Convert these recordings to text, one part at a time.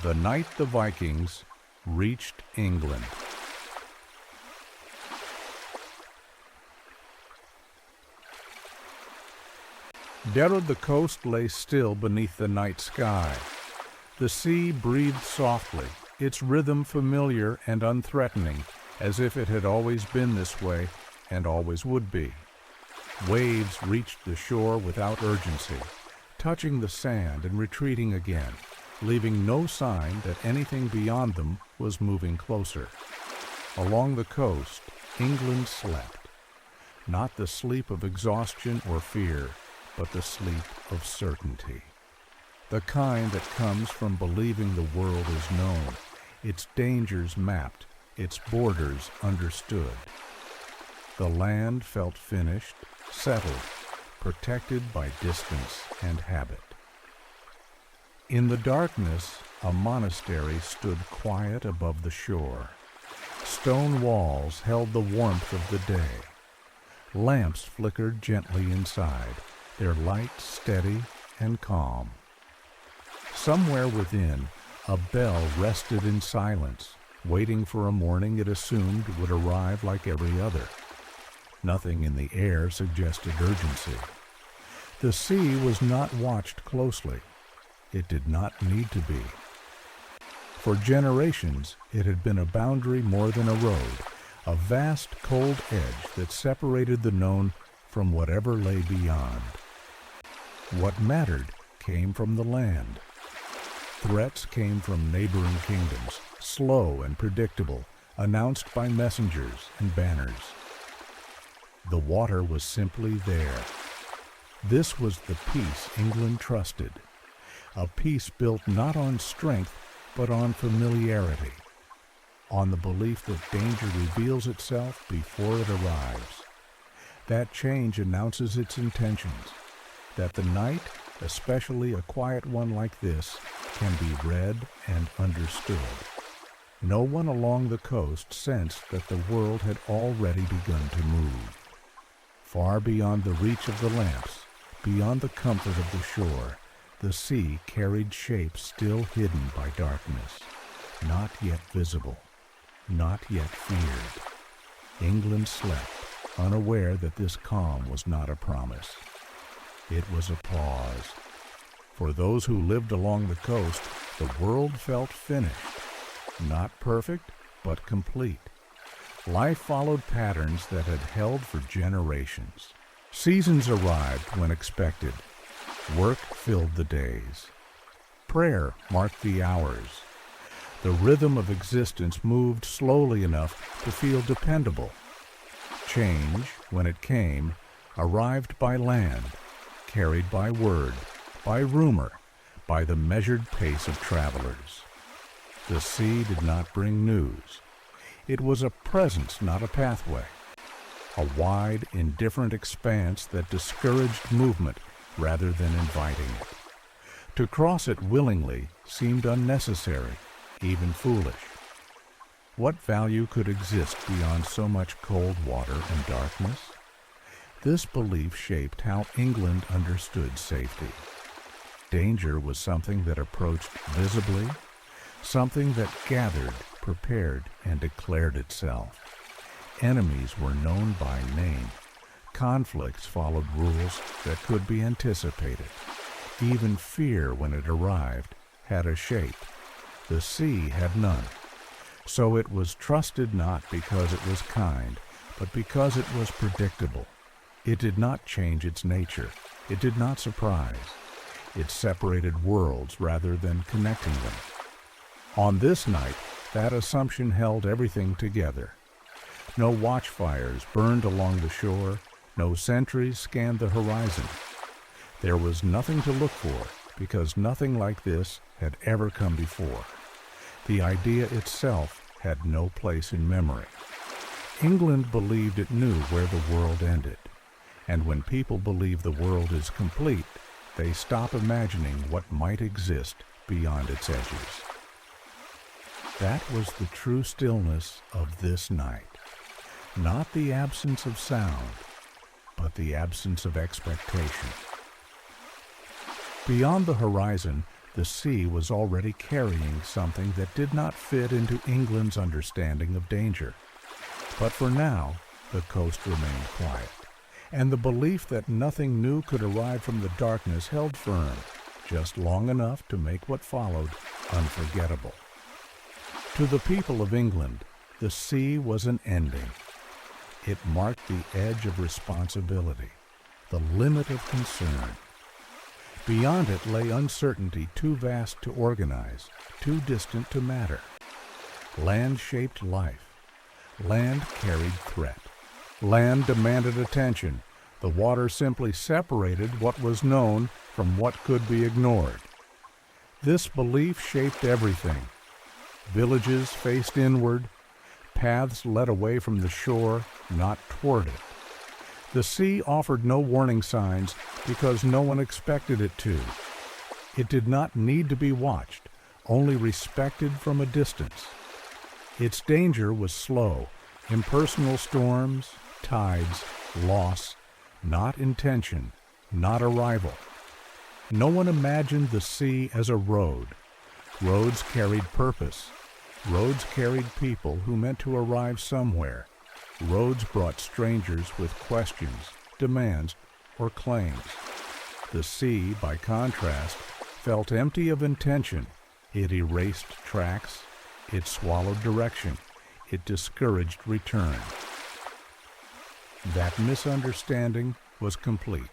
The night the Vikings reached England. Down the coast lay still beneath the night sky. The sea breathed softly, its rhythm familiar and unthreatening, as if it had always been this way and always would be. Waves reached the shore without urgency, touching the sand and retreating again, leaving no sign that anything beyond them was moving closer. Along the coast, England slept. Not the sleep of exhaustion or fear, but the sleep of certainty. The kind that comes from believing the world is known, its dangers mapped, its borders understood. The land felt finished, settled, protected by distance and habit. In the darkness, a monastery stood quiet above the shore. Stone walls held the warmth of the day. Lamps flickered gently inside, their light steady and calm. Somewhere within, a bell rested in silence, waiting for a morning it assumed would arrive like every other. Nothing in the air suggested urgency. The sea was not watched closely. It did not need to be. For generations, it had been a boundary more than a road, a vast cold edge that separated the known from whatever lay beyond. What mattered came from the land. Threats came from neighboring kingdoms, slow and predictable, announced by messengers and banners. The water was simply there. This was the peace England trusted, a peace built not on strength, but on familiarity, on the belief that danger reveals itself before it arrives. That change announces its intentions, that the night, especially a quiet one like this, can be read and understood. No one along the coast sensed that the world had already begun to move. Far beyond the reach of the lamps, beyond the comfort of the shore, the sea carried shapes still hidden by darkness, not yet visible, not yet feared. England slept, unaware that this calm was not a promise. It was a pause. For those who lived along the coast, the world felt finished. Not perfect, but complete. Life followed patterns that had held for generations. Seasons arrived when expected. Work filled the days. Prayer marked the hours. The rhythm of existence moved slowly enough to feel dependable. Change, when it came, arrived by land, carried by word, by rumor, by the measured pace of travelers. The sea did not bring news. It was a presence, not a pathway. A wide, indifferent expanse that discouraged movement rather than inviting it. To cross it willingly seemed unnecessary, even foolish. What value could exist beyond so much cold water and darkness? This belief shaped how England understood safety. Danger was something that approached visibly, something that gathered, prepared, and declared itself. Enemies were known by name. Conflicts followed rules that could be anticipated. Even fear, when it arrived, had a shape. The sea had none. So it was trusted not because it was kind, but because it was predictable. It did not change its nature. It did not surprise. It separated worlds rather than connecting them. On this night, that assumption held everything together. No watchfires burned along the shore. No sentries scanned the horizon. There was nothing to look for, because nothing like this had ever come before. The idea itself had no place in memory. England believed it knew where the world ended. And when people believe the world is complete, they stop imagining what might exist beyond its edges. That was the true stillness of this night. Not the absence of sound, but the absence of expectation. Beyond the horizon, The sea was already carrying something that did not fit into England's understanding of danger. But for now, the coast remained quiet, and the belief that nothing new could arrive from the darkness held firm, just long enough to make what followed unforgettable. To the people of England, the sea was an ending. It marked the edge of responsibility, the limit of concern. Beyond it lay uncertainty too vast to organize, too distant to matter. Land shaped life. Land carried threat. Land demanded attention. The water simply separated what was known from what could be ignored. This belief shaped everything. Villages faced inward. Paths led away from the shore, not toward it. The sea offered no warning signs because no one expected it to. It did not need to be watched, only respected from a distance. Its danger was slow, impersonal storms, tides, loss, not intention, not arrival. No one imagined the sea as a road. Roads carried purpose. Roads carried people who meant to arrive somewhere. Roads brought strangers with questions, demands, or claims. The sea, by contrast, felt empty of intention. It erased tracks. It swallowed direction. It discouraged return. That misunderstanding was complete.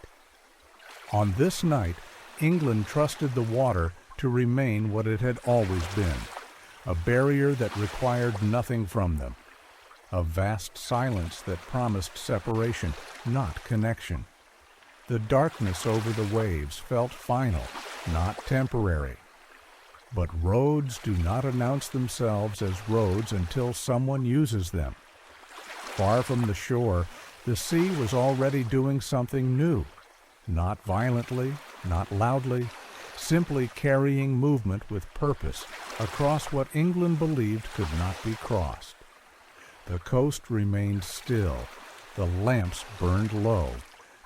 On this night, England trusted the water to remain what it had always been, a barrier that required nothing from them. A vast silence that promised separation, not connection. The darkness over the waves felt final, not temporary. But roads do not announce themselves as roads until someone uses them. Far from the shore, the sea was already doing something new, not violently, not loudly, simply carrying movement with purpose across what England believed could not be crossed. The coast remained still, the lamps burned low,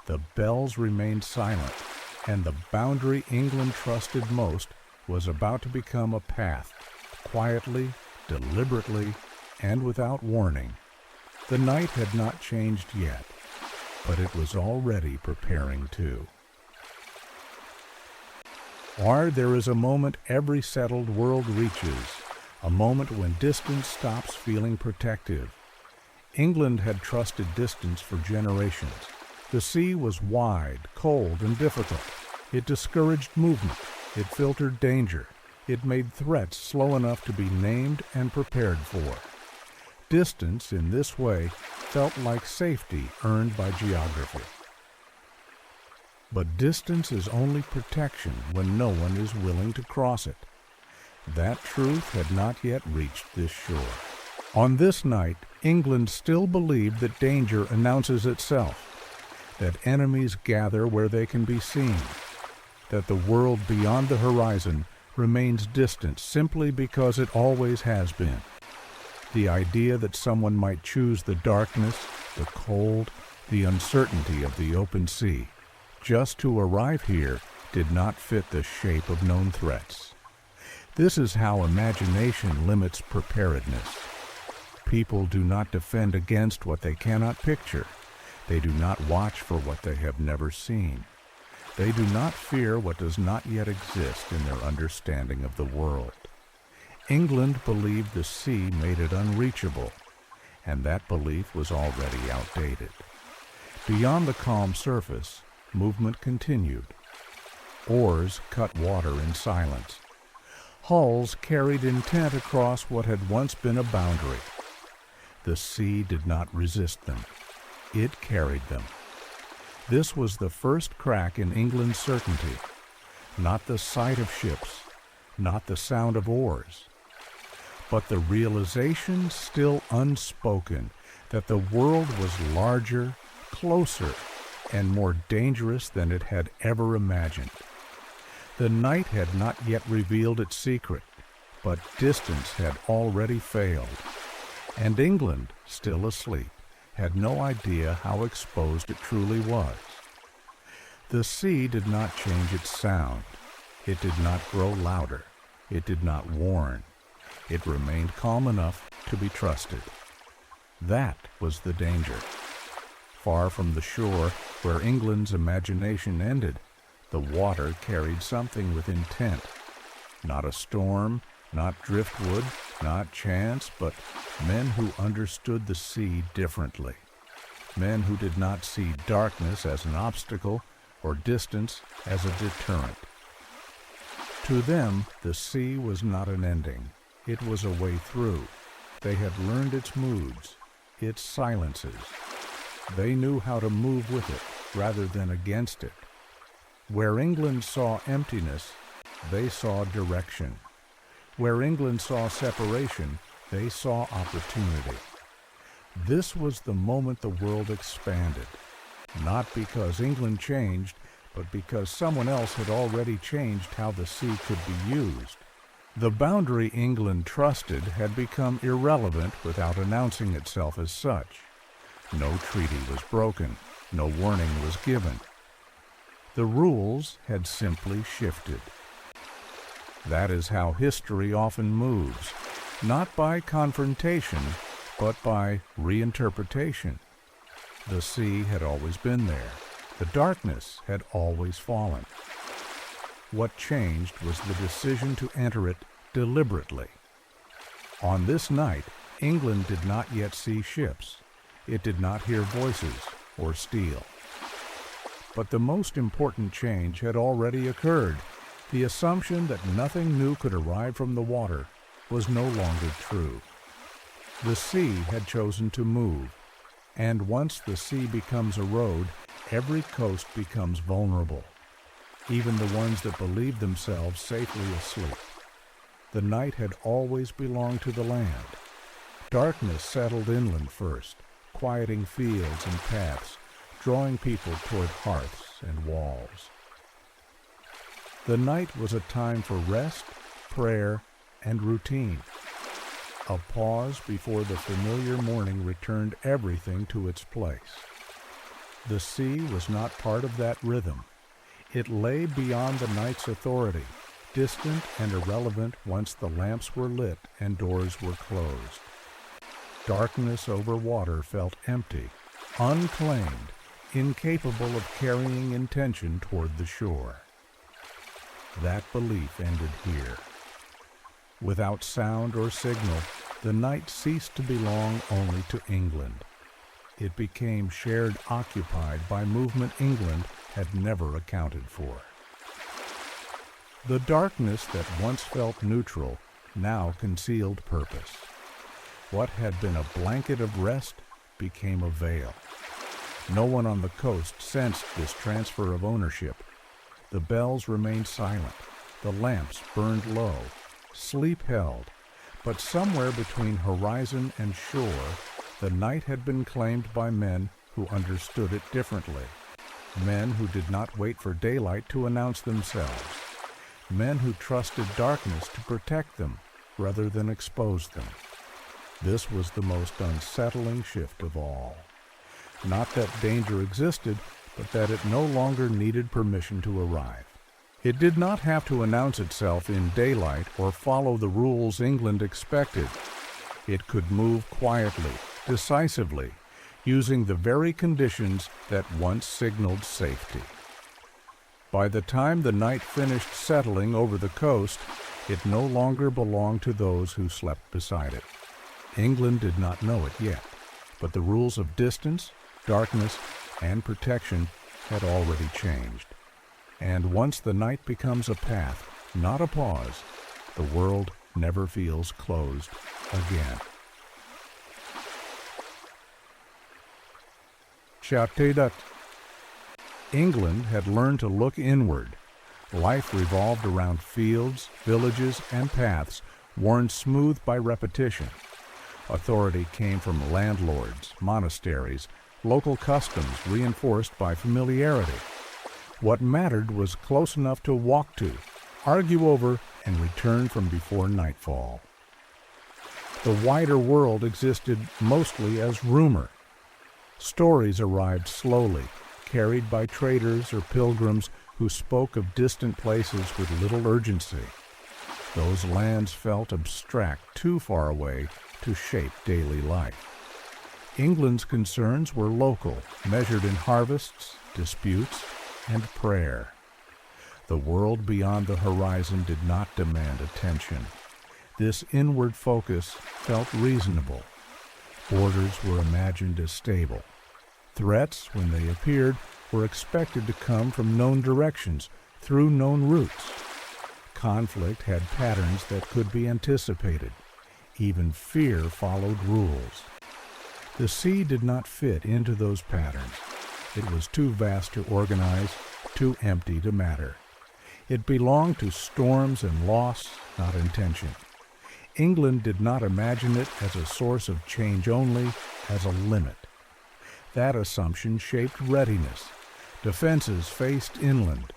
the bells remained silent, and the boundary England trusted most was about to become a path, quietly, deliberately, and without warning. The night had not changed yet, but it was already preparing to. Or there is a moment every settled world reaches, a moment when distance stops feeling protective. England had trusted distance for generations. The sea was wide, cold, and difficult. It discouraged movement. It filtered danger. It made threats slow enough to be named and prepared for. Distance, in this way, felt like safety earned by geography. But distance is only protection when no one is willing to cross it. That truth had not yet reached this shore. On this night, England still believed that danger announces itself, that enemies gather where they can be seen, that the world beyond the horizon remains distant simply because it always has been. The idea that someone might choose the darkness, the cold, the uncertainty of the open sea, just to arrive here did not fit the shape of known threats. This is how imagination limits preparedness. People do not defend against what they cannot picture. They do not watch for what they have never seen. They do not fear what does not yet exist in their understanding of the world. England believed the sea made it unreachable, and that belief was already outdated. Beyond the calm surface, movement continued. Oars cut water in silence. Hulls carried intent across what had once been a boundary. The sea did not resist them. It carried them. This was the first crack in England's certainty, not the sight of ships, not the sound of oars, but the realization still unspoken that the world was larger, closer, and more dangerous than it had ever imagined. The night had not yet revealed its secret, but distance had already failed, and England, still asleep, had no idea how exposed it truly was. The sea did not change its sound. It did not grow louder. It did not warn. It remained calm enough to be trusted. That was the danger. Far from the shore where England's imagination ended, the water carried something with intent. Not a storm, not driftwood, not chance, but men who understood the sea differently. Men who did not see darkness as an obstacle or distance as a deterrent. To them, the sea was not an ending. It was a way through. They had learned its moods, its silences. They knew how to move with it rather than against it. Where England saw emptiness, they saw direction. Where England saw separation, they saw opportunity. This was the moment the world expanded, not because England changed, but because someone else had already changed how the sea could be used. The boundary England trusted had become irrelevant without announcing itself as such. No treaty was broken, no warning was given. The rules had simply shifted. That is how history often moves, not by confrontation, but by reinterpretation. The sea had always been there. The darkness had always fallen. What changed was the decision to enter it deliberately. On this night, England did not yet see ships. It did not hear voices or steel. But the most important change had already occurred. The assumption that nothing new could arrive from the water was no longer true. The sea had chosen to move, and once the sea becomes a road, every coast becomes vulnerable, even the ones that believed themselves safely asleep. The night had always belonged to the land. Darkness settled inland first, quieting fields and paths, drawing people toward hearths and walls. The night was a time for rest, prayer, and routine. A pause before the familiar morning returned everything to its place. The sea was not part of that rhythm. It lay beyond the night's authority, distant and irrelevant once the lamps were lit and doors were closed. Darkness over water felt empty, unclaimed, incapable of carrying intention toward the shore. That belief ended here. Without sound or signal, the night ceased to belong only to England. It became shared occupied by movement England had never accounted for. The darkness that once felt neutral now concealed purpose. What had been a blanket of rest became a veil. No one on the coast sensed this transfer of ownership. The bells remained silent. The lamps burned low. Sleep held. But somewhere between horizon and shore, the night had been claimed by men who understood it differently. Men who did not wait for daylight to announce themselves. Men who trusted darkness to protect them rather than expose them. This was the most unsettling shift of all. Not that danger existed, but that it no longer needed permission to arrive. It did not have to announce itself in daylight or follow the rules England expected. It could move quietly, decisively, using the very conditions that once signaled safety. By the time the night finished settling over the coast, it no longer belonged to those who slept beside it. England did not know it yet, but the rules of distance, darkness, and protection had already changed. And once the night becomes a path, not a pause, the world never feels closed again. Chapter. England had learned to look inward. Life revolved around fields, villages, and paths worn smooth by repetition. Authority came from landlords, monasteries, local customs reinforced by familiarity. What mattered was close enough to walk to, argue over, and return from before nightfall. The wider world existed mostly as rumor. Stories arrived slowly, carried by traders or pilgrims who who spoke of distant places with little urgency. Those lands felt abstract, too far away to shape daily life. England's concerns were local, measured in harvests, disputes, and prayer. The world beyond the horizon did not demand attention. This inward focus felt reasonable. Borders were imagined as stable. Threats, when they appeared, were expected to come from known directions, through known routes. Conflict had patterns that could be anticipated. Even fear followed rules. The sea did not fit into those patterns. It was too vast to organize, too empty to matter. It belonged to storms and loss, not intention. England did not imagine it as a source of change only, as a limit. That assumption shaped readiness. Defenses faced inland.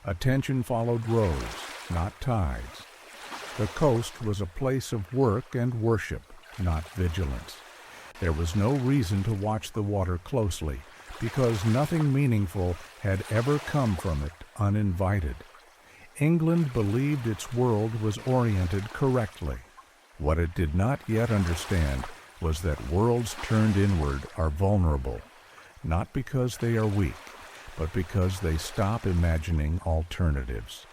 Attention followed roads, not tides. The coast was a place of work and worship, not vigilance. There was no reason to watch the water closely, because nothing meaningful had ever come from it uninvited. England believed its world was oriented correctly. What it did not yet understand was that worlds turned inward are vulnerable, not because they are weak, but because they stop imagining alternatives.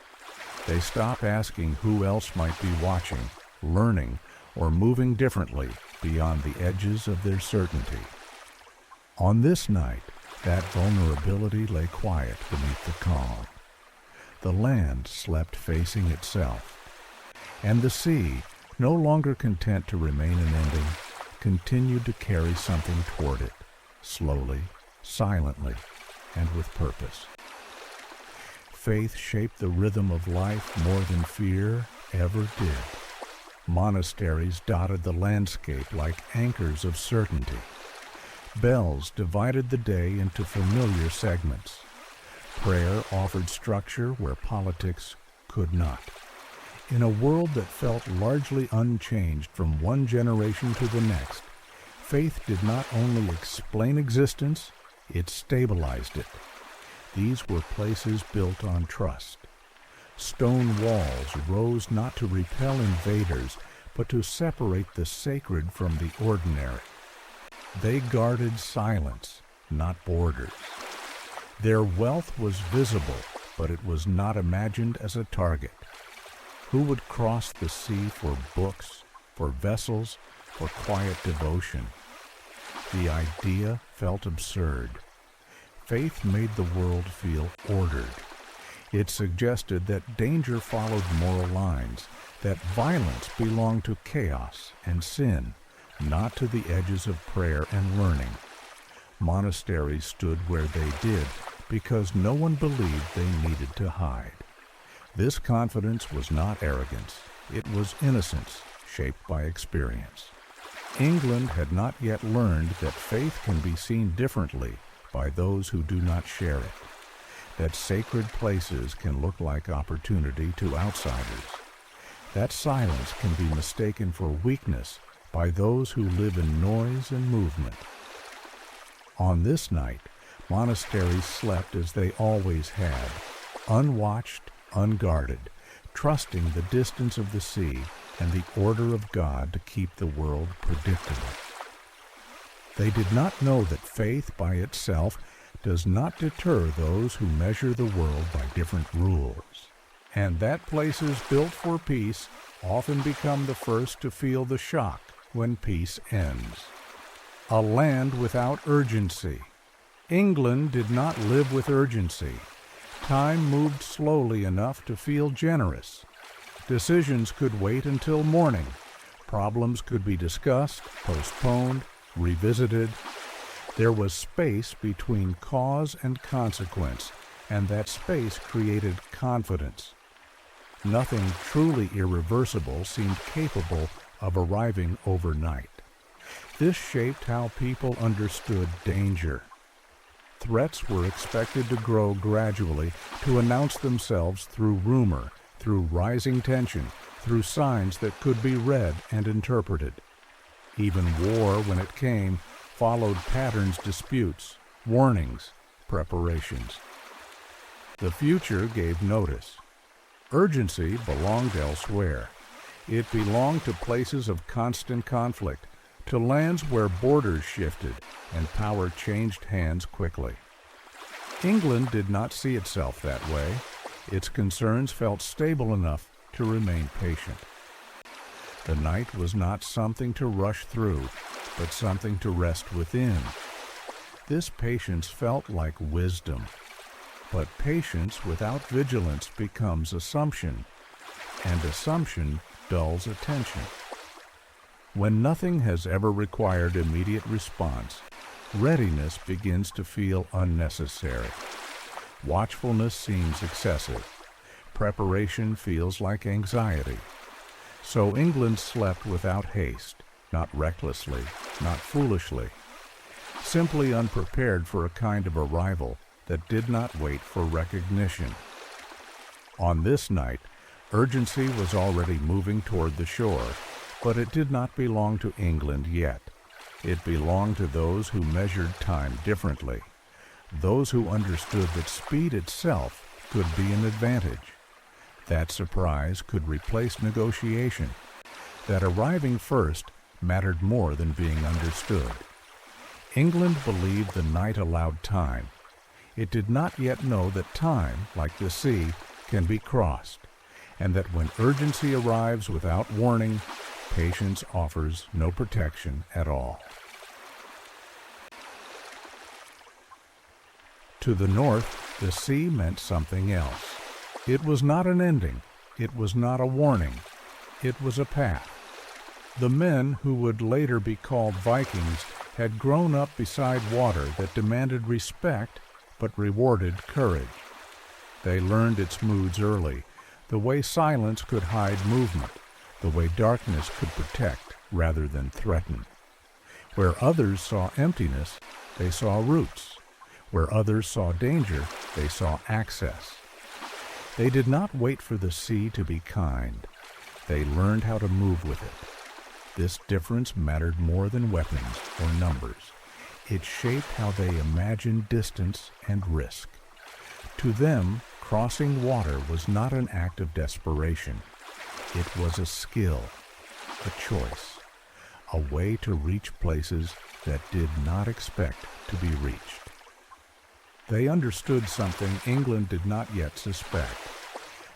They stop asking who else might be watching, learning, or moving differently beyond the edges of their certainty. On this night, that vulnerability lay quiet beneath the calm. The land slept facing itself, and the sea, no longer content to remain an ending, continued to carry something toward it, slowly, silently, and with purpose. Faith shaped the rhythm of life more than fear ever did. Monasteries dotted the landscape like anchors of certainty. Bells divided the day into familiar segments. Prayer offered structure where politics could not. In a world that felt largely unchanged from one generation to the next, faith did not only explain existence, it stabilized it. These were places built on trust. Stone walls rose not to repel invaders, but to separate the sacred from the ordinary. They guarded silence, not borders. Their wealth was visible, but it was not imagined as a target. Who would cross the sea for books, for vessels, for quiet devotion? The idea felt absurd. Faith made the world feel ordered. It suggested that danger followed moral lines, that violence belonged to chaos and sin, not to the edges of prayer and learning. Monasteries stood where they did because no one believed they needed to hide. This confidence was not arrogance. It was innocence, shaped by experience. England had not yet learned that faith can be seen differently by those who do not share it, that sacred places can look like opportunity to outsiders, that silence can be mistaken for weakness by those who live in noise and movement. On this night, monasteries slept as they always had, unwatched, unguarded, trusting the distance of the sea and the order of God to keep the world predictable. They did not know that faith by itself does not deter those who measure the world by different rules, and that places built for peace often become the first to feel the shock when peace ends. A land without urgency. England did not live with urgency. Time moved slowly enough to feel generous. Decisions could wait until morning. Problems could be discussed, postponed, revisited. There was space between cause and consequence, and that space created confidence. Nothing truly irreversible seemed capable of arriving overnight. This shaped how people understood danger. Threats were expected to grow gradually, to announce themselves through rumor, through rising tension, through signs that could be read and interpreted. Even war, when it came, followed patterns, disputes, warnings, preparations. The future gave notice. Urgency belonged elsewhere. It belonged to places of constant conflict, to lands where borders shifted and power changed hands quickly. England did not see itself that way. Its concerns felt stable enough to remain patient. The night was not something to rush through, but something to rest within. This patience felt like wisdom. But patience without vigilance becomes assumption, and assumption dulls attention. When nothing has ever required immediate response, readiness begins to feel unnecessary. Watchfulness seems excessive. Preparation feels like anxiety. So England slept without haste, not recklessly, not foolishly, simply unprepared for a kind of arrival that did not wait for recognition. On this night, urgency was already moving toward the shore, but it did not belong to England yet. It belonged to those who measured time differently, those who understood that speed itself could be an advantage, that surprise could replace negotiation, that arriving first mattered more than being understood. England believed the night allowed time. It did not yet know that time, like the sea, can be crossed, and that when urgency arrives without warning, patience offers no protection at all. To the north, the sea meant something else. It was not an ending. It was not a warning. It was a path. The men who would later be called Vikings had grown up beside water that demanded respect but rewarded courage. They learned its moods early, the way silence could hide movement, the way darkness could protect rather than threaten. Where others saw emptiness, they saw roots. Where others saw danger, they saw access. They did not wait for the sea to be kind. They learned how to move with it. This difference mattered more than weapons or numbers. It shaped how they imagined distance and risk. To them, crossing water was not an act of desperation. It was a skill, a choice, a way to reach places that did not expect to be reached. They understood something England did not yet suspect,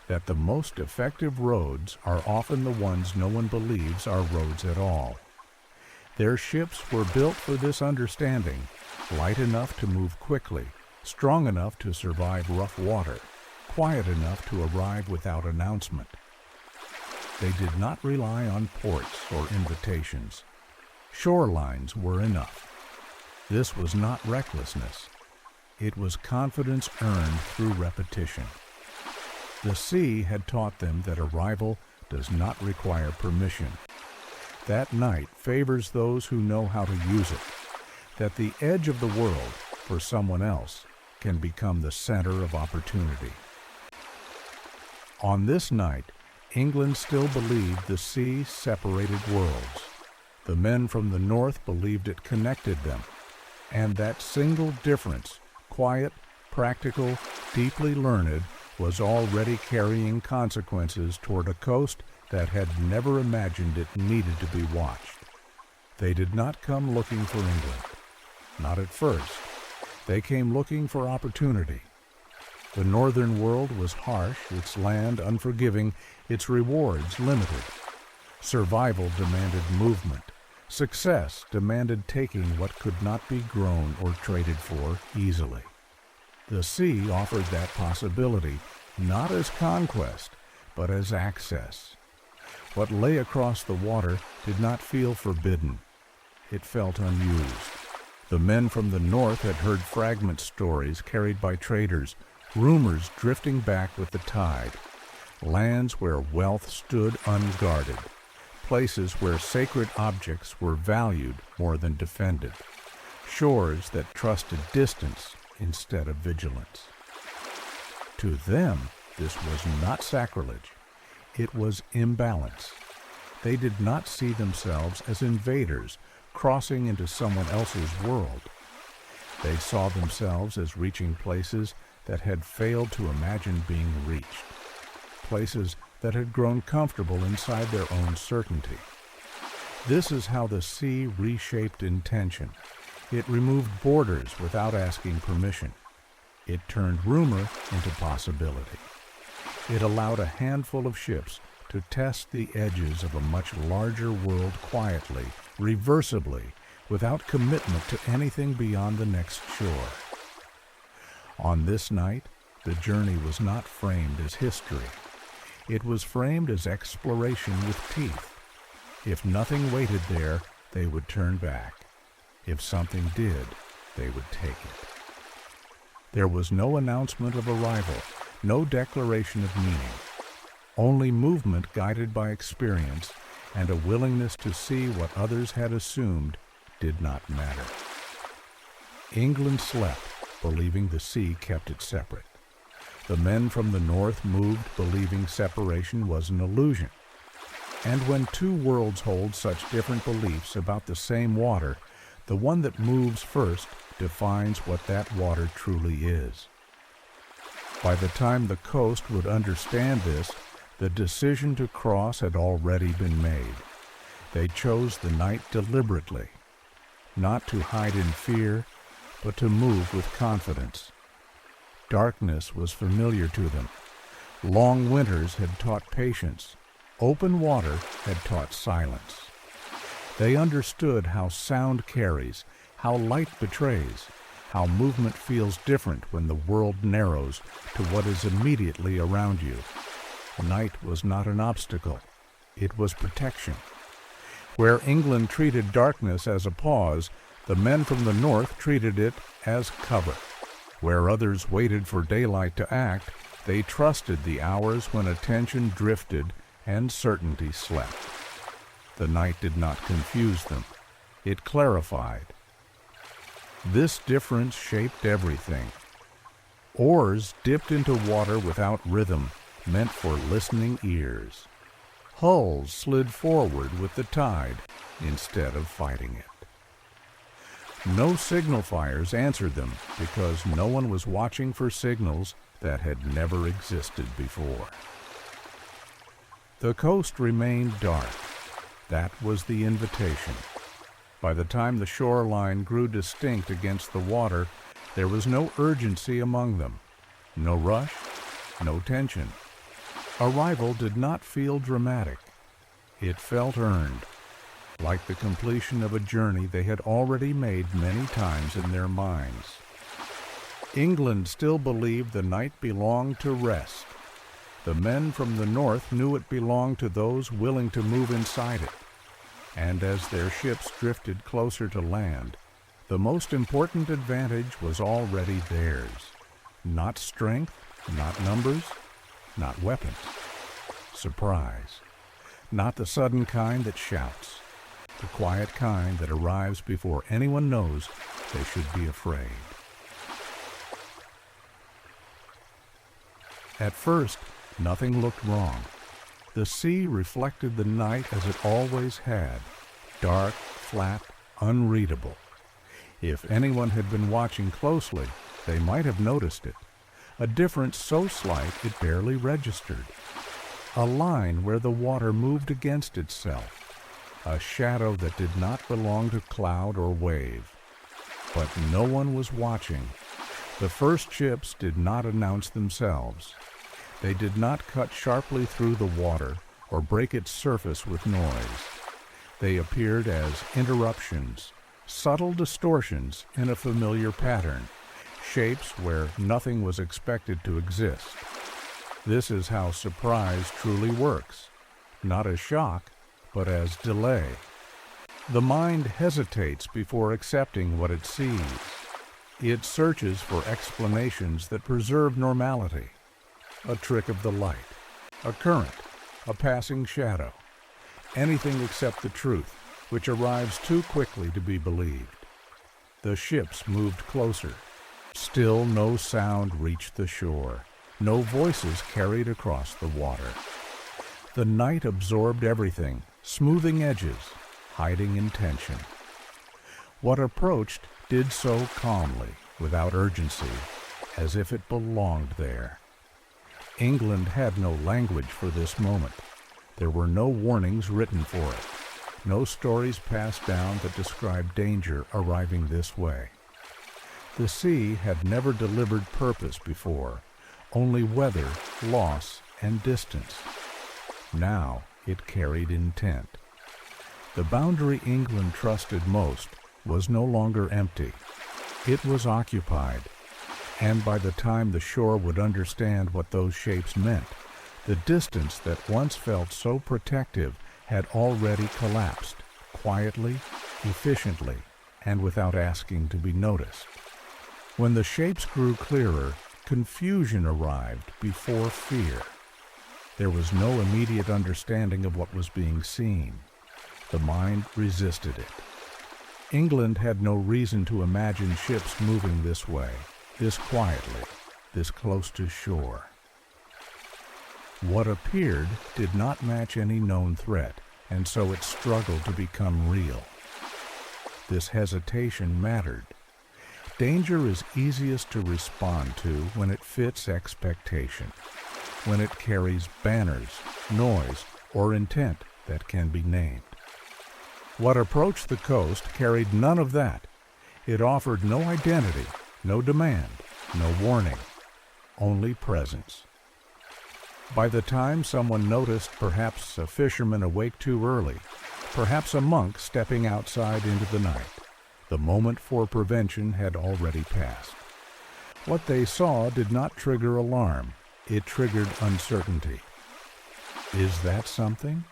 that the most effective roads are often the ones no one believes are roads at all. Their ships were built for this understanding, light enough to move quickly, strong enough to survive rough water, quiet enough to arrive without announcement. They did not rely on ports or invitations. Shorelines were enough. This was not recklessness. It was confidence earned through repetition. The sea had taught them that arrival does not require permission. That night favors those who know how to use it, that the edge of the world, for someone else, can become the center of opportunity. On this night, England still believed the sea separated worlds. The men from the north believed it connected them, and that single difference, quiet, practical, deeply learned, was already carrying consequences toward a coast that had never imagined it needed to be watched. They did not come looking for England. Not at first. They came looking for opportunity. The northern world was harsh, its land unforgiving, its rewards limited. Survival demanded movement. Success demanded taking what could not be grown or traded for easily. The sea offered that possibility, not as conquest, but as access. What lay across the water did not feel forbidden. It felt unused. The men from the north had heard fragment stories carried by traders, rumors drifting back with the tide, lands where wealth stood unguarded, places where sacred objects were valued more than defended, shores that trusted distance instead of vigilance. To them, this was not sacrilege. It was imbalance. They did not see themselves as invaders crossing into someone else's world. They saw themselves as reaching places that had failed to imagine being reached, places that had grown comfortable inside their own certainty. This is how the sea reshaped intention. It removed borders without asking permission. It turned rumor into possibility. It allowed a handful of ships to test the edges of a much larger world quietly, reversibly, without commitment to anything beyond the next shore. On this night, the journey was not framed as history. It was framed as exploration with teeth. If nothing waited there, they would turn back. If something did, they would take it. There was no announcement of arrival, no declaration of meaning. Only movement guided by experience and a willingness to see what others had assumed did not matter. England slept, believing the sea kept it separate. The men from the north moved, believing separation was an illusion. And when two worlds hold such different beliefs about the same water, the one that moves first defines what that water truly is. By the time the coast would understand this, the decision to cross had already been made. They chose the night deliberately, not to hide in fear, but to move with confidence. Darkness was familiar to them. Long winters had taught patience. Open water had taught silence. They understood how sound carries, how light betrays, how movement feels different when the world narrows to what is immediately around you. Night was not an obstacle. It was protection. Where England treated darkness as a pause, the men from the north treated it as cover. Where others waited for daylight to act, they trusted the hours when attention drifted and certainty slept. The night did not confuse them. It clarified. This difference shaped everything. Oars dipped into water without rhythm, meant for listening ears. Hulls slid forward with the tide instead of fighting it. No signal fires answered them because no one was watching for signals that had never existed before. The coast remained dark. That was the invitation. By the time the shoreline grew distinct against the water, there was no urgency among them, no rush, no tension. Arrival did not feel dramatic. It felt earned, like the completion of a journey they had already made many times in their minds. England still believed the night belonged to rest. The men from the north knew it belonged to those willing to move inside it. And as their ships drifted closer to land, the most important advantage was already theirs. Not strength, not numbers, not weapons. Surprise. Not the sudden kind that shouts. The quiet kind that arrives before anyone knows they should be afraid. At first, nothing looked wrong. The sea reflected the night as it always had, dark, flat, unreadable. If anyone had been watching closely, they might have noticed it. A difference so slight it barely registered. A line where the water moved against itself. A shadow that did not belong to cloud or wave. But no one was watching. The first ships did not announce themselves. They did not cut sharply through the water or break its surface with noise. They appeared as interruptions, subtle distortions in a familiar pattern, shapes where nothing was expected to exist. This is how surprise truly works, not as shock, but as delay. The mind hesitates before accepting what it sees. It searches for explanations that preserve normality. A trick of the light, a current, a passing shadow. Anything except the truth, which arrives too quickly to be believed. The ships moved closer. Still no sound reached the shore. No voices carried across the water. The night absorbed everything, smoothing edges, hiding intention. What approached did so calmly, without urgency, as if it belonged there. England had no language for this moment. There were no warnings written for it, no stories passed down that described danger arriving this way. The sea had never delivered purpose before, only weather, loss, and distance. Now it carried intent. The boundary England trusted most was no longer empty. It was occupied, and by the time the shore would understand what those shapes meant, the distance that once felt so protective had already collapsed, quietly, efficiently, and without asking to be noticed. When the shapes grew clearer, confusion arrived before fear. There was no immediate understanding of what was being seen. The mind resisted it. England had no reason to imagine ships moving this way, this quietly, this close to shore. What appeared did not match any known threat, and so it struggled to become real. This hesitation mattered. Danger is easiest to respond to when it fits expectation, when it carries banners, noise, or intent that can be named. What approached the coast carried none of that. It offered no identity, no demand, no warning, only presence. By the time someone noticed perhaps a fisherman awake too early, perhaps a monk stepping outside into the night, the moment for prevention had already passed. What they saw did not trigger alarm. It triggered uncertainty. Is that something?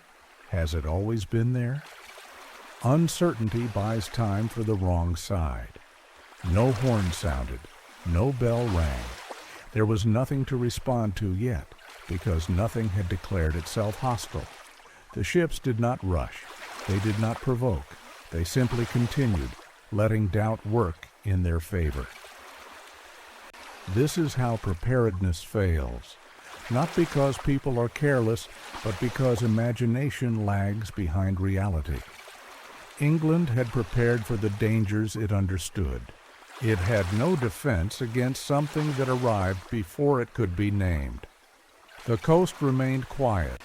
Has it always been there? Uncertainty buys time for the wrong side. No horn sounded. No bell rang. There was nothing to respond to yet, because nothing had declared itself hostile. The ships did not rush. They did not provoke. They simply continued, letting doubt work in their favor. This is how preparedness fails, not because people are careless, but because imagination lags behind reality. England had prepared for the dangers it understood. It had no defense against something that arrived before it could be named. The coast remained quiet,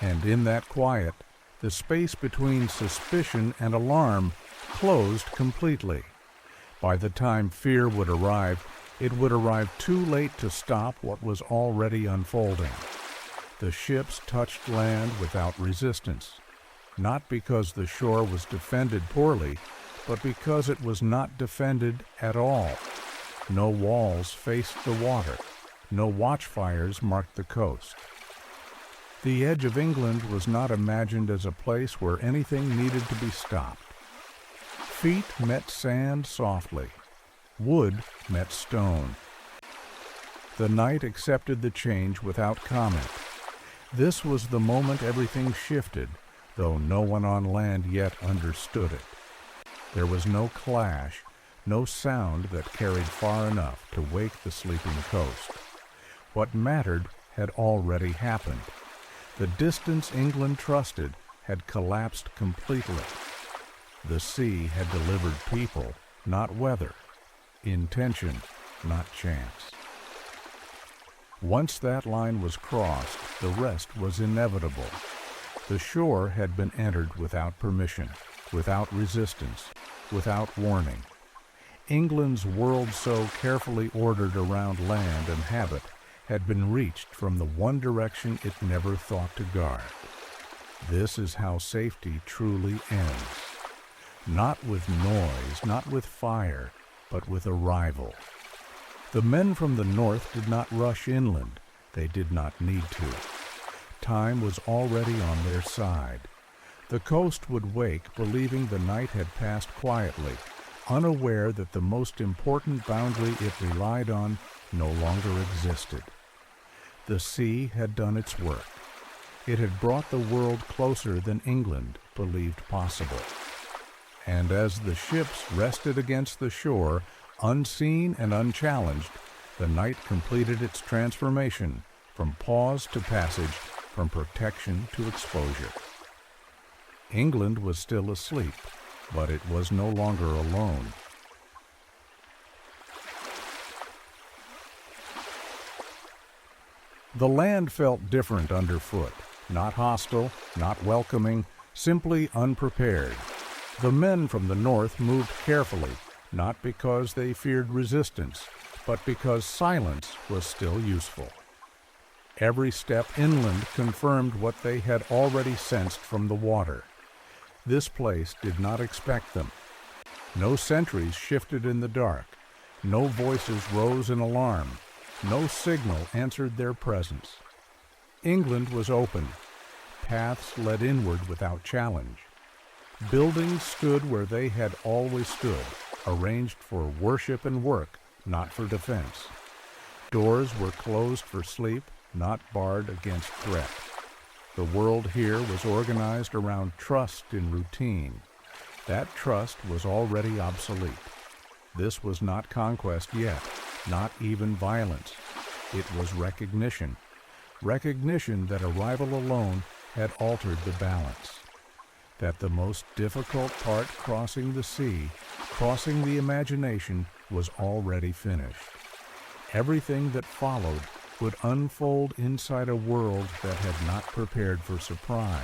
and in that quiet, the space between suspicion and alarm closed completely. By the time fear would arrive, it would arrive too late to stop what was already unfolding. The ships touched land without resistance, not because the shore was defended poorly, but because it was not defended at all. No walls faced the water. No watchfires marked the coast. The edge of England was not imagined as a place where anything needed to be stopped. Feet met sand softly. Wood met stone. The night accepted the change without comment. This was the moment everything shifted, though no one on land yet understood it. There was no clash, no sound that carried far enough to wake the sleeping coast. What mattered had already happened. The distance England trusted had collapsed completely. The sea had delivered people, not weather, intention, not chance. Once that line was crossed, the rest was inevitable. The shore had been entered without permission, without resistance, without warning. England's world so carefully ordered around land and habit had been reached from the one direction it never thought to guard. This is how safety truly ends. Not with noise, not with fire, but with arrival. The men from the north did not rush inland. They did not need to. Time was already on their side. The coast would wake, believing the night had passed quietly, unaware that the most important boundary it relied on no longer existed. The sea had done its work. It had brought the world closer than England believed possible. And as the ships rested against the shore, unseen and unchallenged, the night completed its transformation from pause to passage, from protection to exposure. England was still asleep, but it was no longer alone. The land felt different underfoot, not hostile, not welcoming, simply unprepared. The men from the north moved carefully, not because they feared resistance, but because silence was still useful. Every step inland confirmed what they had already sensed from the water. This place did not expect them. No sentries shifted in the dark. No voices rose in alarm. No signal answered their presence. England was open. Paths led inward without challenge. Buildings stood where they had always stood, arranged for worship and work, not for defense. Doors were closed for sleep, not barred against threat. The world here was organized around trust in routine. That trust was already obsolete. This was not conquest yet, not even violence. It was recognition. Recognition that arrival alone had altered the balance. That the most difficult part crossing the sea, crossing the imagination, was already finished. Everything that followed would unfold inside a world that had not prepared for surprise.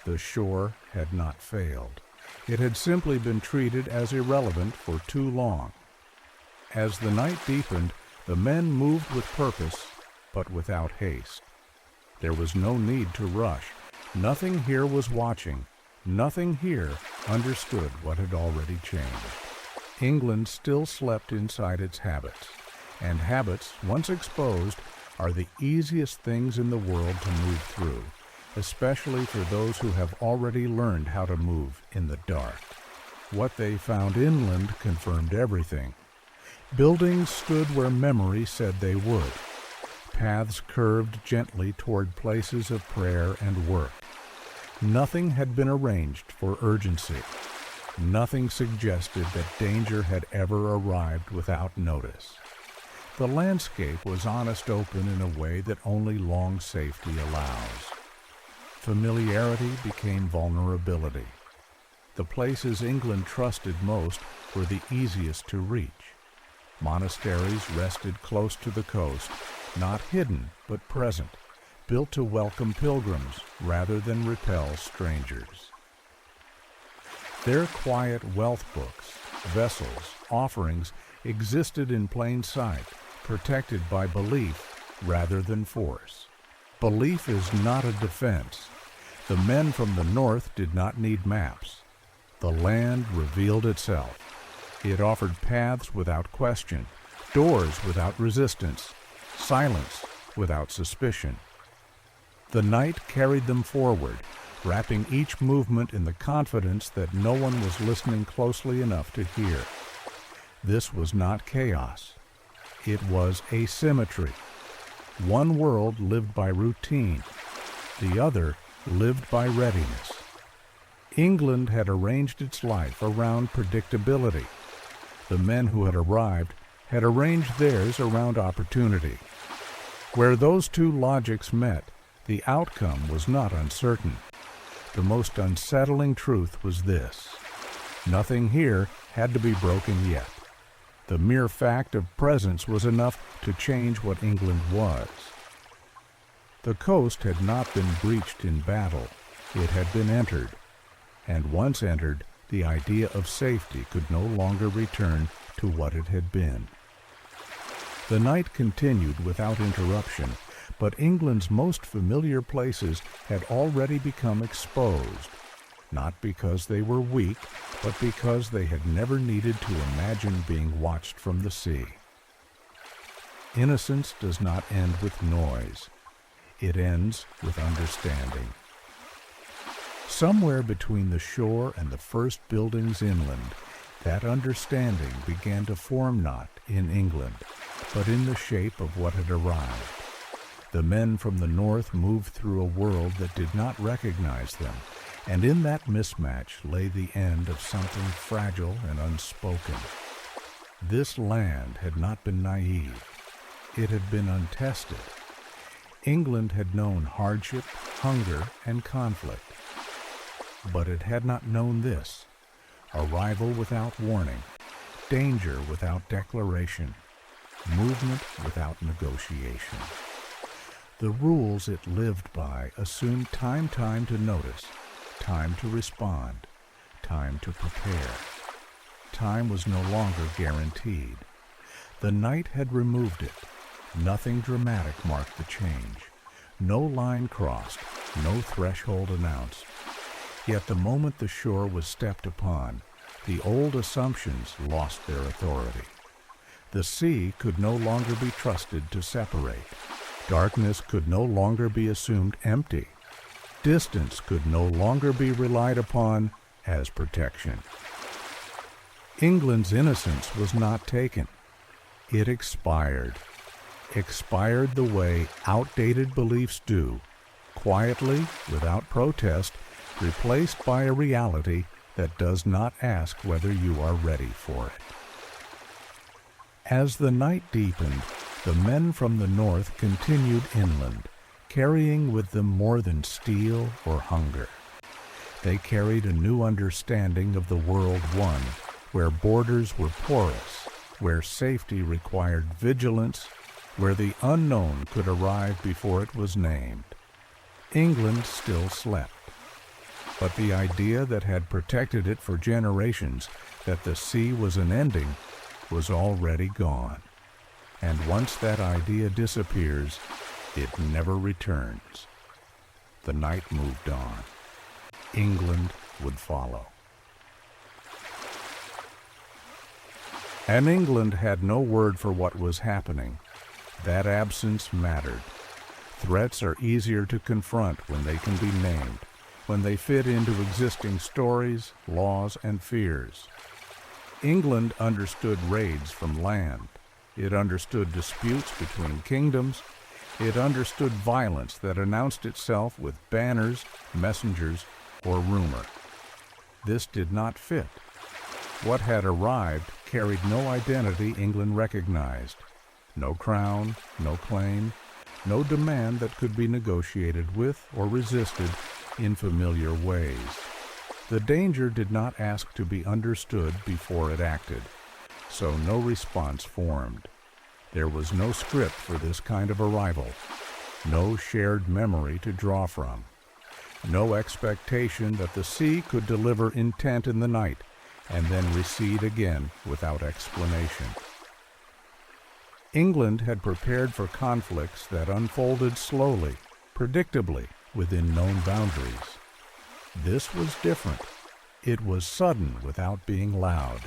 The shore had not failed. It had simply been treated as irrelevant for too long. As the night deepened, the men moved with purpose, but without haste. There was no need to rush. Nothing here was watching. Nothing here understood what had already changed. England still slept inside its habits. And habits, once exposed, are the easiest things in the world to move through, especially for those who have already learned how to move in the dark. What they found inland confirmed everything. Buildings stood where memory said they would. Paths curved gently toward places of prayer and work. Nothing had been arranged for urgency. Nothing suggested that danger had ever arrived without notice. The landscape was honest open in a way that only long safety allows. Familiarity became vulnerability. The places England trusted most were the easiest to reach. Monasteries rested close to the coast, not hidden but present, built to welcome pilgrims rather than repel strangers. Their quiet wealth books, vessels, offerings existed in plain sight, protected by belief rather than force. Belief is not a defense. The men from the north did not need maps. The land revealed itself. It offered paths without question, doors without resistance, silence without suspicion. The night carried them forward, wrapping each movement in the confidence that no one was listening closely enough to hear. This was not chaos. It was asymmetry. One world lived by routine. The other lived by readiness. England had arranged its life around predictability. The men who had arrived had arranged theirs around opportunity. Where those two logics met, the outcome was not uncertain. The most unsettling truth was this: nothing here had to be broken yet. The mere fact of presence was enough to change what England was. The coast had not been breached in battle. It had been entered. And once entered, the idea of safety could no longer return to what it had been. The night continued without interruption, but England's most familiar places had already become exposed, not because they were weak, but because they had never needed to imagine being watched from the sea. Innocence does not end with noise. It ends with understanding. Somewhere between the shore and the first buildings inland, that understanding began to form, not in England, but in the shape of what had arrived. The men from the north moved through a world that did not recognize them, and in that mismatch lay the end of something fragile and unspoken. This land had not been naive. It had been untested. England had known hardship, hunger, and conflict. But it had not known this: arrival without warning, danger without declaration, movement without negotiation. The rules it lived by assumed time to notice, time to respond, time to prepare. Time was no longer guaranteed. The night had removed it. Nothing dramatic marked the change. No line crossed, no threshold announced. Yet the moment the shore was stepped upon, the old assumptions lost their authority. The sea could no longer be trusted to separate. Darkness could no longer be assumed empty. Distance could no longer be relied upon as protection. England's innocence was not taken. It expired. Expired the way outdated beliefs do, quietly, without protest, replaced by a reality that does not ask whether you are ready for it. As the night deepened, the men from the north continued inland, carrying with them more than steel or hunger. They carried a new understanding of the world one, where borders were porous, where safety required vigilance, where the unknown could arrive before it was named. England still slept. But the idea that had protected it for generations, that the sea was an ending, was already gone. And once that idea disappears, it never returns. The night moved on. England would follow. And England had no word for what was happening. That absence mattered. Threats are easier to confront when they can be named, when they fit into existing stories, laws, and fears. England understood raids from land. It understood disputes between kingdoms. It understood violence that announced itself with banners, messengers, or rumor. This did not fit. What had arrived carried no identity England recognized. No crown, no claim, no demand that could be negotiated with or resisted in familiar ways. The danger did not ask to be understood before it acted, so no response formed. There was no script for this kind of arrival, no shared memory to draw from, no expectation that the sea could deliver intent in the night and then recede again without explanation. England had prepared for conflicts that unfolded slowly, predictably, within known boundaries. This was different. It was sudden without being loud,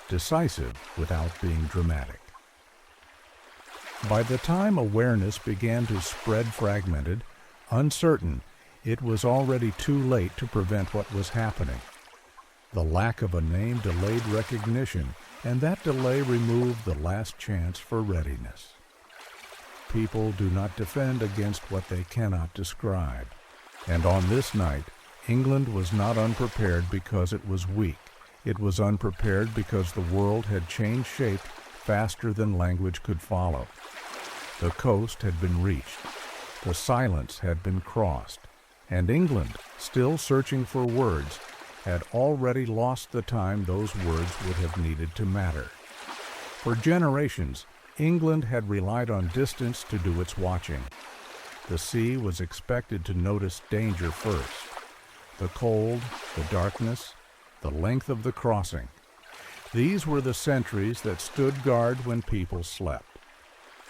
decisive without being dramatic. By the time awareness began to spread fragmented, uncertain, it was already too late to prevent what was happening. The lack of a name delayed recognition, and that delay removed the last chance for readiness. People do not defend against what they cannot describe. And on this night, England was not unprepared because it was weak. It was unprepared because the world had changed shape faster than language could follow. The coast had been reached. The silence had been crossed. And England, still searching for words, had already lost the time those words would have needed to matter. For generations, England had relied on distance to do its watching. The sea was expected to notice danger first. The cold, the darkness, the length of the crossing. These were the sentries that stood guard when people slept.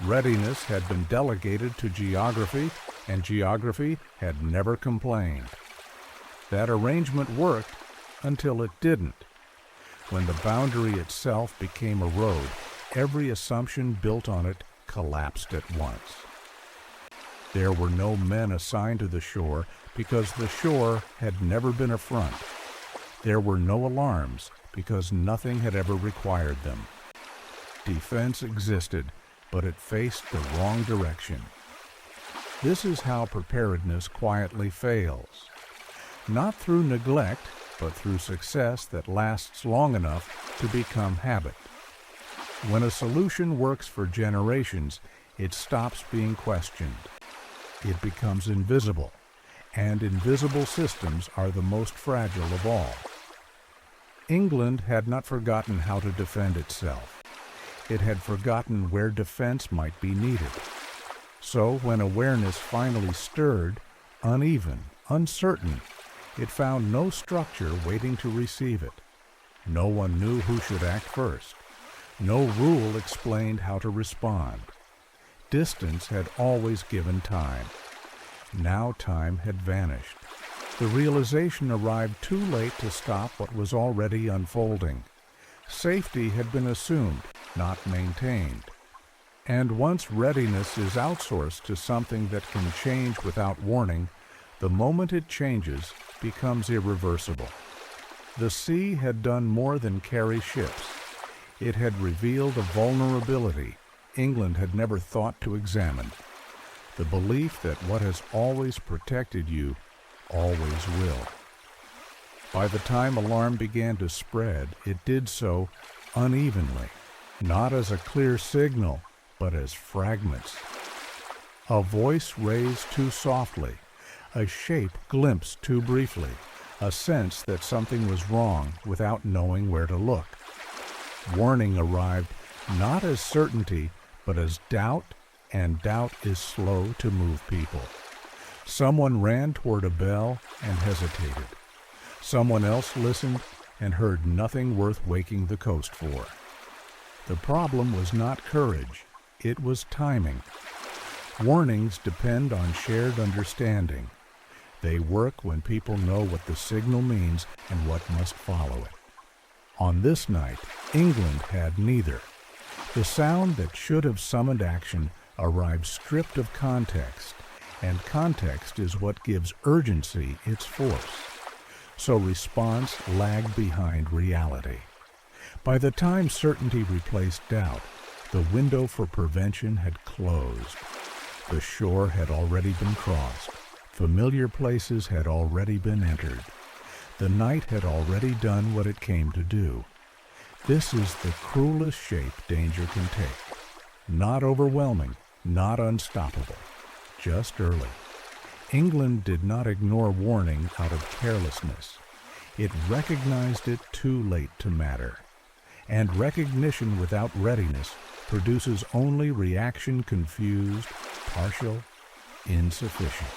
Readiness had been delegated to geography, and geography had never complained. That arrangement worked until it didn't. When the boundary itself became a road, every assumption built on it collapsed at once. There were no men assigned to the shore because the shore had never been a front. There were no alarms because nothing had ever required them. Defense existed, but it faced the wrong direction. This is how preparedness quietly fails. Not through neglect, but through success that lasts long enough to become habit. When a solution works for generations, it stops being questioned. It becomes invisible, and invisible systems are the most fragile of all. England had not forgotten how to defend itself. It had forgotten where defense might be needed. So when awareness finally stirred, uneven, uncertain, it found no structure waiting to receive it. No one knew who should act first. No rule explained how to respond. Distance had always given time. Now time had vanished. The realization arrived too late to stop what was already unfolding. Safety had been assumed, not maintained. And once readiness is outsourced to something that can change without warning, the moment it changes becomes irreversible. The sea had done more than carry ships. It had revealed a vulnerability England had never thought to examine. The belief that what has always protected you always will. By the time alarm began to spread, it did so unevenly, not as a clear signal, but as fragments. A voice raised too softly, a shape glimpsed too briefly, a sense that something was wrong without knowing where to look. Warning arrived not as certainty, but as doubt, and doubt is slow to move people. Someone ran toward a bell and hesitated. Someone else listened and heard nothing worth waking the coast for. The problem was not courage, it was timing. Warnings depend on shared understanding. They work when people know what the signal means and what must follow it. On this night, England had neither. The sound that should have summoned action arrived stripped of context, and context is what gives urgency its force. So response lagged behind reality. By the time certainty replaced doubt, the window for prevention had closed. The shore had already been crossed. Familiar places had already been entered. The night had already done what it came to do. This is the cruelest shape danger can take. Not overwhelming, not unstoppable, just early. England did not ignore warning out of carelessness. It recognized it too late to matter. And recognition without readiness produces only reaction confused, partial, insufficient.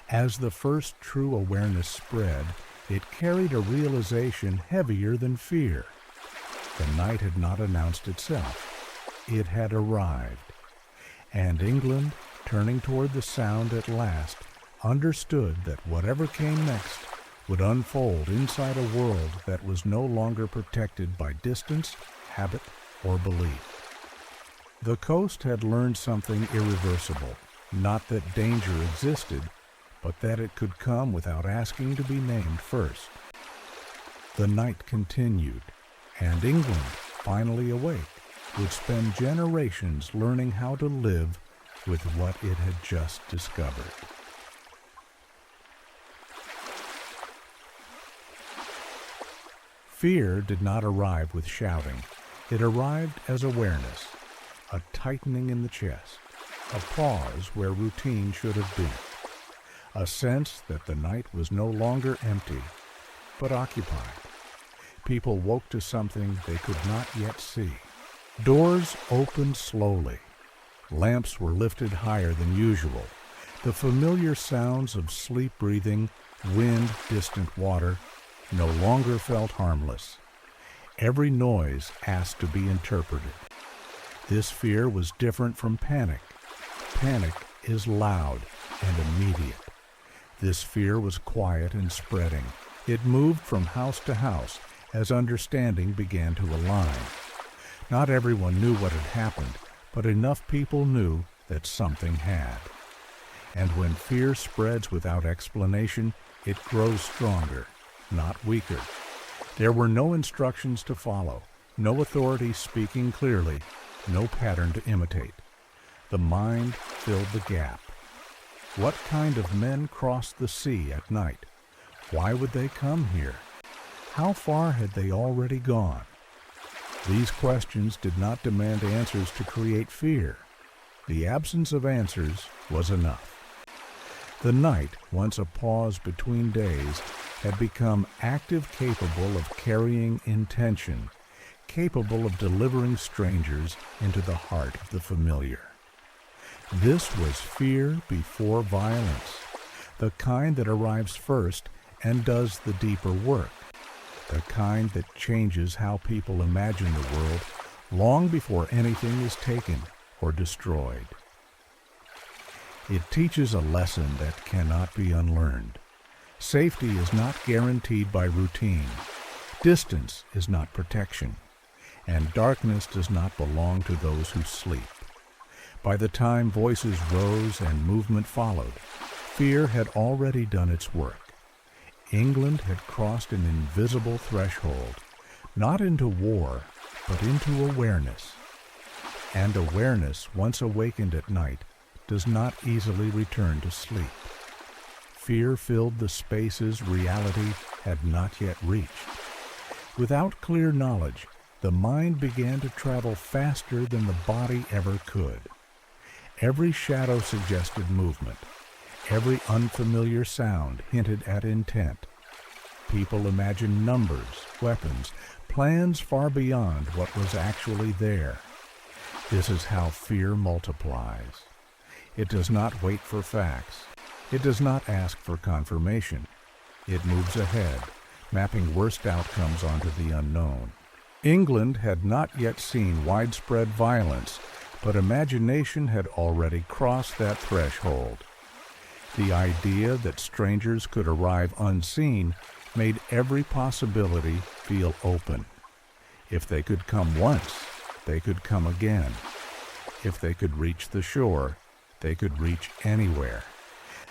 As the first true awareness spread, it carried a realization heavier than fear. The night had not announced itself. It had arrived. And England, turning toward the sound at last, understood that whatever came next would unfold inside a world that was no longer protected by distance, habit, or belief. The coast had learned something irreversible, not that danger existed, but that it could come without asking to be named first. The night continued, and England, finally awake, would spend generations learning how to live with what it had just discovered. Fear did not arrive with shouting. It arrived as awareness, a tightening in the chest, a pause where routine should have been, a sense that the night was no longer empty, but occupied. People woke to something they could not yet see. Doors opened slowly. Lamps were lifted higher than usual. The familiar sounds of sleep breathing, wind, distant water, no longer felt harmless. Every noise asked to be interpreted. This fear was different from panic. Panic is loud and immediate. This fear was quiet and spreading. It moved from house to house as understanding began to align. Not everyone knew what had happened, but enough people knew that something had. And when fear spreads without explanation, it grows stronger, not weaker. There were no instructions to follow, no authority speaking clearly, no pattern to imitate. The mind filled the gap. What kind of men crossed the sea at night? Why would they come here? How far had they already gone? These questions did not demand answers to create fear. The absence of answers was enough. The night, once a pause between days, had become active, capable of carrying intention, capable of delivering strangers into the heart of the familiar. This was fear before violence, the kind that arrives first and does the deeper work, the kind that changes how people imagine the world long before anything is taken or destroyed. It teaches a lesson that cannot be unlearned. Safety is not guaranteed by routine. Distance is not protection. And darkness does not belong to those who sleep. By the time voices rose and movement followed, fear had already done its work. England had crossed an invisible threshold, not into war, but into awareness. And awareness, once awakened at night, does not easily return to sleep. Fear filled the spaces reality had not yet reached. Without clear knowledge, the mind began to travel faster than the body ever could. Every shadow suggested movement. Every unfamiliar sound hinted at intent. People imagined numbers, weapons, plans far beyond what was actually there. This is how fear multiplies. It does not wait for facts. It does not ask for confirmation. It moves ahead, mapping worst outcomes onto the unknown. England had not yet seen widespread violence, but imagination had already crossed that threshold. The idea that strangers could arrive unseen made every possibility feel open. If they could come once, they could come again. If they could reach the shore, they could reach anywhere.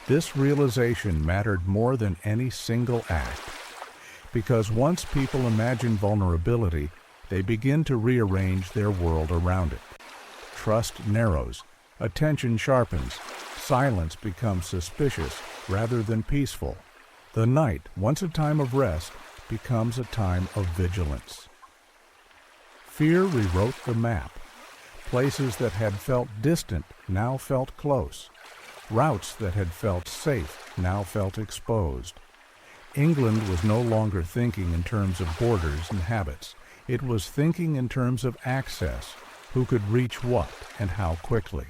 This realization mattered more than any single act, because once people imagine vulnerability, they begin to rearrange their world around it. Trust narrows, attention sharpens, silence becomes suspicious rather than peaceful. The night, once a time of rest, becomes a time of vigilance. Fear rewrote the map. Places that had felt distant now felt close. Routes that had felt safe now felt exposed. England was no longer thinking in terms of borders and habits. It was thinking in terms of access, who could reach what and how quickly.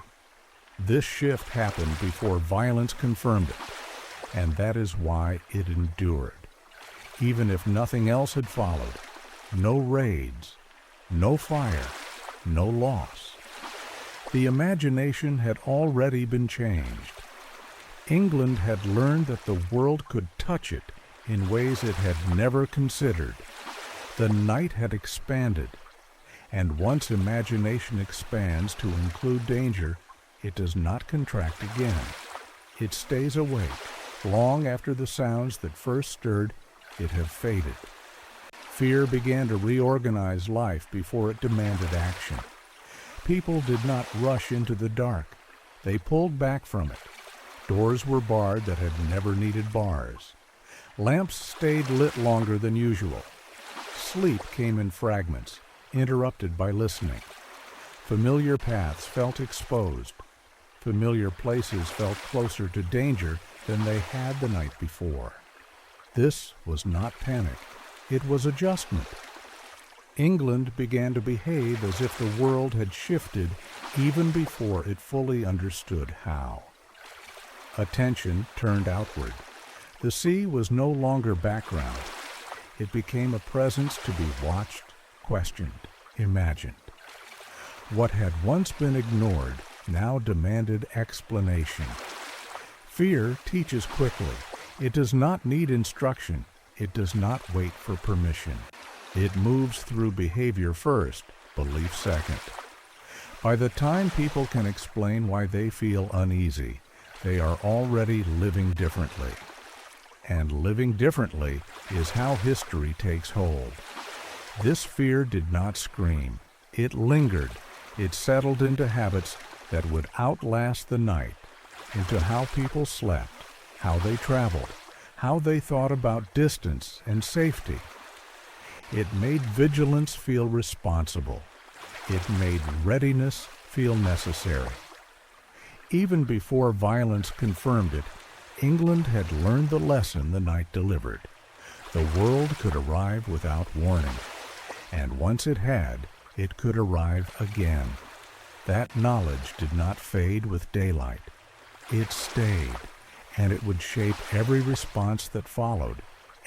This shift happened before violence confirmed it, and that is why it endured. Even if nothing else had followed, no raids, no fire, no loss. The imagination had already been changed. England had learned that the world could touch it in ways it had never considered. The night had expanded, and once imagination expands to include danger, it does not contract again. It stays awake long after the sounds that first stirred it have faded. Fear began to reorganize life before it demanded action. People did not rush into the dark. They pulled back from it. Doors were barred that had never needed bars. Lamps stayed lit longer than usual. Sleep came in fragments, interrupted by listening. Familiar paths felt exposed. Familiar places felt closer to danger than they had the night before. This was not panic. It was adjustment. England began to behave as if the world had shifted even before it fully understood how. Attention turned outward. The sea was no longer background. It became a presence to be watched, questioned, imagined. What had once been ignored now demanded explanation. Fear teaches quickly. It does not need instruction. It does not wait for permission. It moves through behavior first, belief second. By the time people can explain why they feel uneasy, they are already living differently. And living differently is how history takes hold. This fear did not scream. It lingered. It settled into habits that would outlast the night, into how people slept, how they traveled, how they thought about distance and safety. It made vigilance feel responsible. It made readiness feel necessary. Even before violence confirmed it, England had learned the lesson the night delivered. The world could arrive without warning, and once it had, it could arrive again. That knowledge did not fade with daylight. It stayed, and it would shape every response that followed,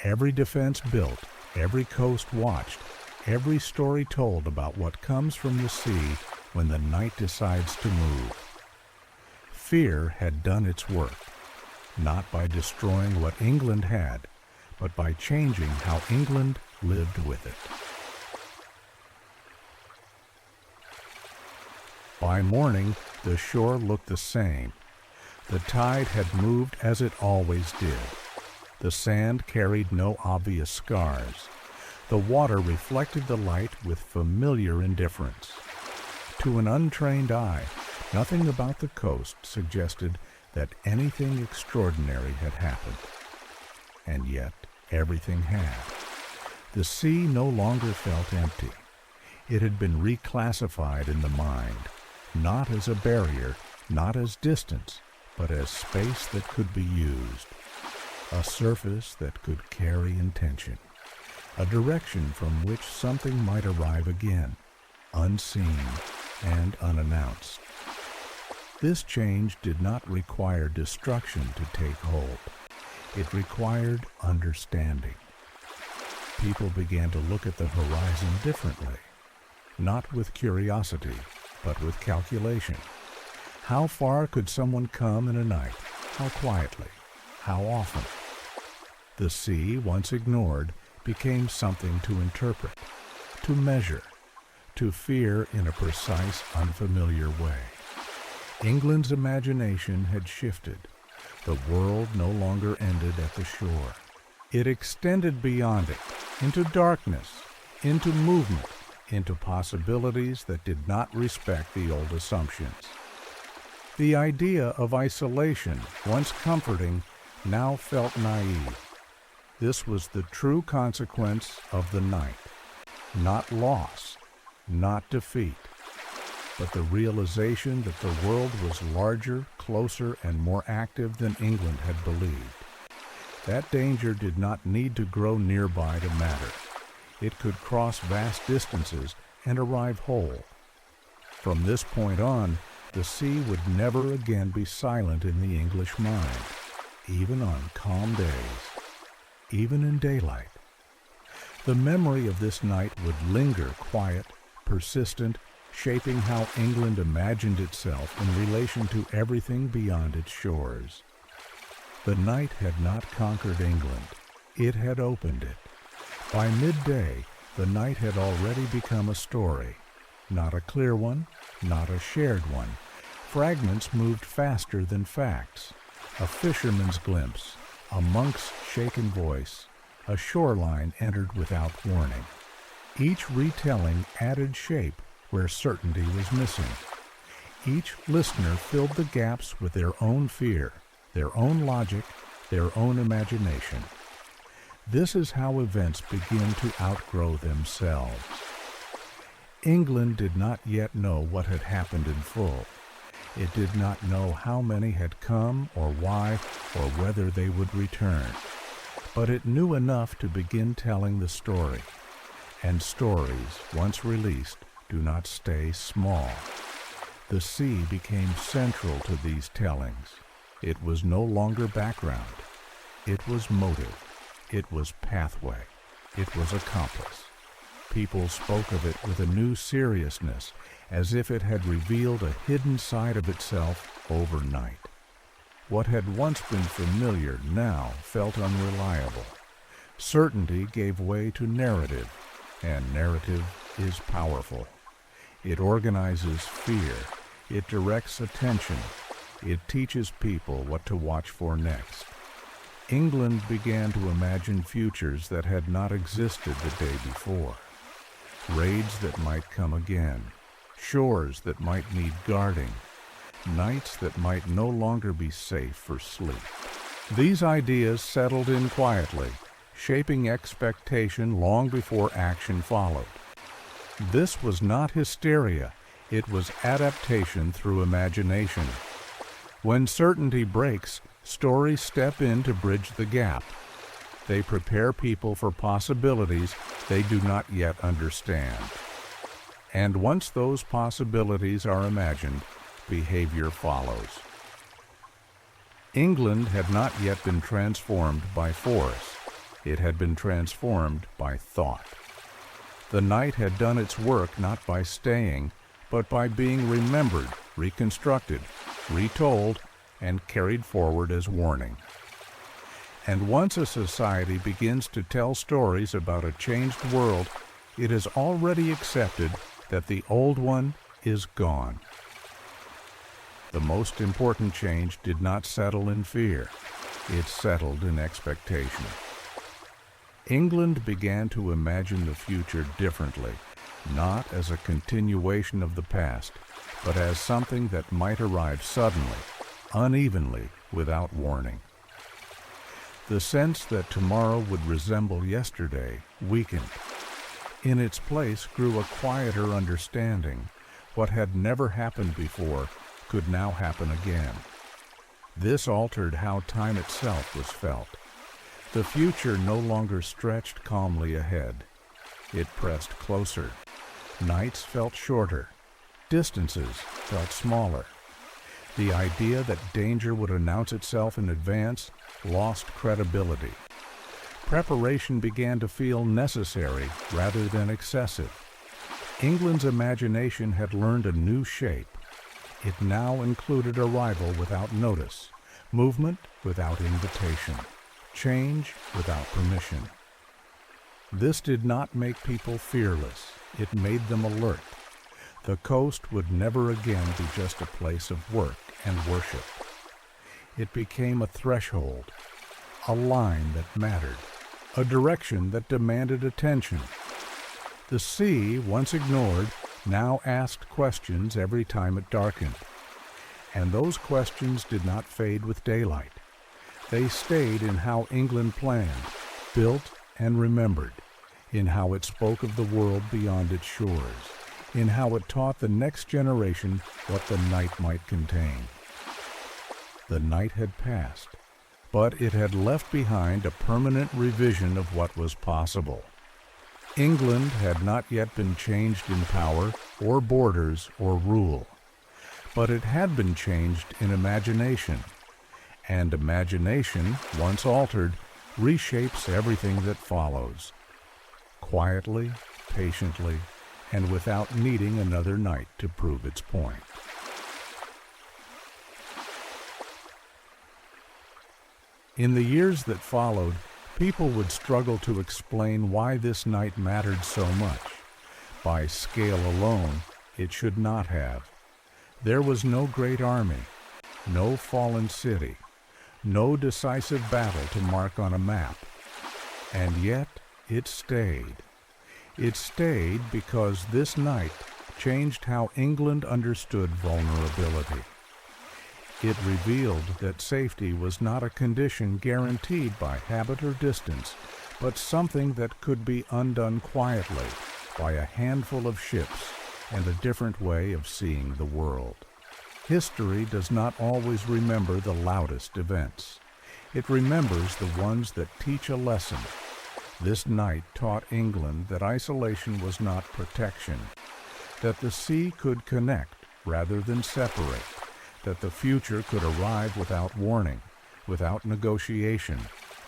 every defense built, every coast watched, every story told about what comes from the sea when the night decides to move. Fear had done its work, not by destroying what England had, but by changing how England lived with it. By morning, the shore looked the same. The tide had moved as it always did. The sand carried no obvious scars. The water reflected the light with familiar indifference. To an untrained eye, nothing about the coast suggested that anything extraordinary had happened. And yet, everything had. The sea no longer felt empty. It had been reclassified in the mind, not as a barrier, not as distance, but as space that could be used, a surface that could carry intention, a direction from which something might arrive again, unseen and unannounced. This change did not require destruction to take hold. It required understanding. People began to look at the horizon differently, not with curiosity, but with calculation. How far could someone come in a night? How quietly? How often? The sea, once ignored, became something to interpret, to measure, to fear in a precise, unfamiliar way. England's imagination had shifted. The world no longer ended at the shore. It extended beyond it, into darkness, into movement, into possibilities that did not respect the old assumptions. The idea of isolation, once comforting, now felt naive. This was the true consequence of the night. Not loss, not defeat, but the realization that the world was larger, closer, and more active than England had believed. That danger did not need to grow nearby to matter. It could cross vast distances and arrive whole. From this point on, the sea would never again be silent in the English mind, even on calm days, even in daylight. The memory of this night would linger quiet, persistent, shaping how England imagined itself in relation to everything beyond its shores. The night had not conquered England. It had opened it. By midday, the night had already become a story, not a clear one, not a shared one. Fragments moved faster than facts. A fisherman's glimpse, a monk's shaken voice, a shoreline entered without warning. Each retelling added shape where certainty was missing. Each listener filled the gaps with their own fear, their own logic, their own imagination. This is how events begin to outgrow themselves. England did not yet know what had happened in full. It did not know how many had come or why or whether they would return. But it knew enough to begin telling the story. And stories, once released, do not stay small. The sea became central to these tellings. It was no longer background. It was motive. It was pathway. It was accomplice. People spoke of it with a new seriousness, as if it had revealed a hidden side of itself overnight. What had once been familiar now felt unreliable. Certainty gave way to narrative, and narrative is powerful. It organizes fear. It directs attention. It teaches people what to watch for next. England began to imagine futures that had not existed the day before. Raids that might come again. Shores that might need guarding. Nights that might no longer be safe for sleep. These ideas settled in quietly, shaping expectation long before action followed. This was not hysteria. It was adaptation through imagination. When certainty breaks, stories step in to bridge the gap. They prepare people for possibilities they do not yet understand. And once those possibilities are imagined, behavior follows. England had not yet been transformed by force. It had been transformed by thought. The night had done its work not by staying, but by being remembered, reconstructed, retold, and carried forward as warning. And once a society begins to tell stories about a changed world, it is already accepted that the old one is gone. The most important change did not settle in fear. It settled in expectation. England began to imagine the future differently, not as a continuation of the past, but as something that might arrive suddenly, unevenly, without warning. The sense that tomorrow would resemble yesterday weakened. In its place grew a quieter understanding. What had never happened before could now happen again. This altered how time itself was felt. The future no longer stretched calmly ahead. It pressed closer. Nights felt shorter. Distances felt smaller. The idea that danger would announce itself in advance lost credibility. Preparation began to feel necessary rather than excessive. England's imagination had learned a new shape. It now included arrival without notice, movement without invitation, change without permission. This did not make people fearless. It made them alert. The coast would never again be just a place of work and worship. It became a threshold, a line that mattered, a direction that demanded attention. The sea, once ignored, now asked questions every time it darkened. And those questions did not fade with daylight. They stayed in how England planned, built, and remembered, in how it spoke of the world beyond its shores, in how it taught the next generation what the night might contain. The night had passed, but it had left behind a permanent revision of what was possible. England had not yet been changed in power or borders or rule, but it had been changed in imagination, and imagination, once altered, reshapes everything that follows, quietly, patiently, and without needing another night to prove its point. In the years that followed, people would struggle to explain why this night mattered so much. By scale alone, it should not have. There was no great army, no fallen city, no decisive battle to mark on a map. And yet, it stayed. It stayed because this night changed how England understood vulnerability. It revealed that safety was not a condition guaranteed by habit or distance, but something that could be undone quietly by a handful of ships and a different way of seeing the world. History does not always remember the loudest events. It remembers the ones that teach a lesson. This night taught England that isolation was not protection, that the sea could connect rather than separate, that the future could arrive without warning, without negotiation,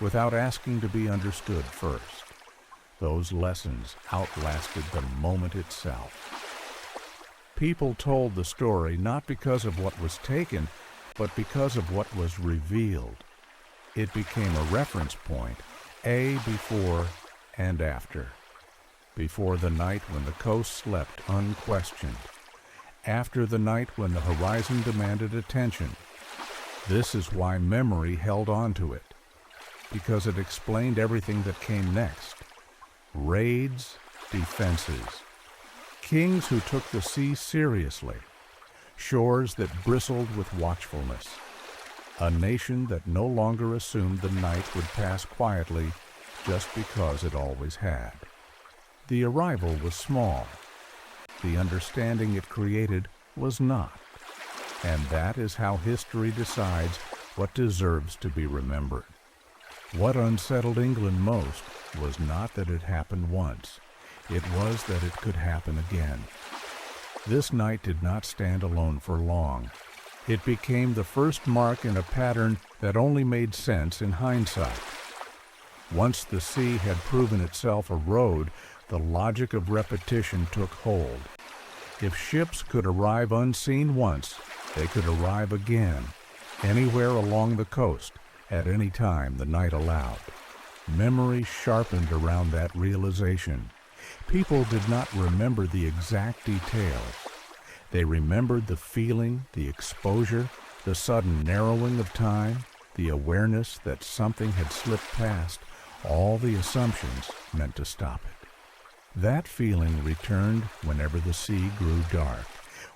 without asking to be understood first. Those lessons outlasted the moment itself. People told the story not because of what was taken, but because of what was revealed. It became a reference point, a before and after. Before the night when the coast slept unquestioned. After the night when the horizon demanded attention. This is why memory held on to it, because it explained everything that came next. Raids, defenses, kings who took the sea seriously, shores that bristled with watchfulness, a nation that no longer assumed the night would pass quietly just because it always had. The arrival was small. The understanding it created was not. And that is how history decides what deserves to be remembered. What unsettled England most was not that it happened once. It was that it could happen again. This night did not stand alone for long. It became the first mark in a pattern that only made sense in hindsight. Once the sea had proven itself a road, the logic of repetition took hold. If ships could arrive unseen once, they could arrive again, anywhere along the coast, at any time the night allowed. Memory sharpened around that realization. People did not remember the exact details. They remembered the feeling, the exposure, the sudden narrowing of time, the awareness that something had slipped past all the assumptions meant to stop it. That feeling returned whenever the sea grew dark,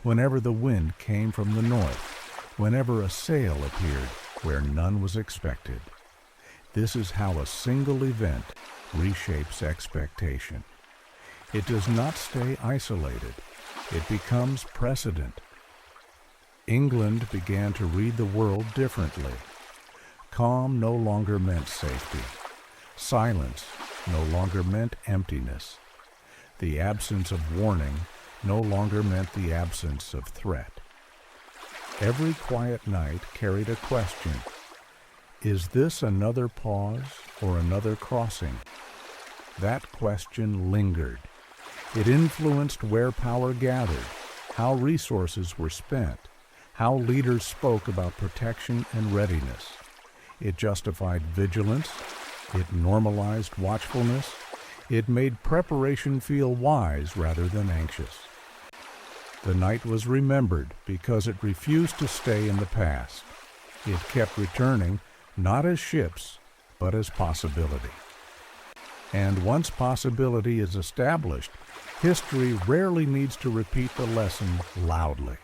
whenever the wind came from the north, whenever a sail appeared where none was expected. This is how a single event reshapes expectation. It does not stay isolated. It becomes precedent. England began to read the world differently. Calm no longer meant safety. Silence no longer meant emptiness. The absence of warning no longer meant the absence of threat. Every quiet night carried a question. Is this another pause or another crossing? That question lingered. It influenced where power gathered, how resources were spent, how leaders spoke about protection and readiness. It justified vigilance. It normalized watchfulness. It made preparation feel wise rather than anxious. The night was remembered because it refused to stay in the past. It kept returning, not as ships, but as possibility. And once possibility is established, history rarely needs to repeat the lesson loudly.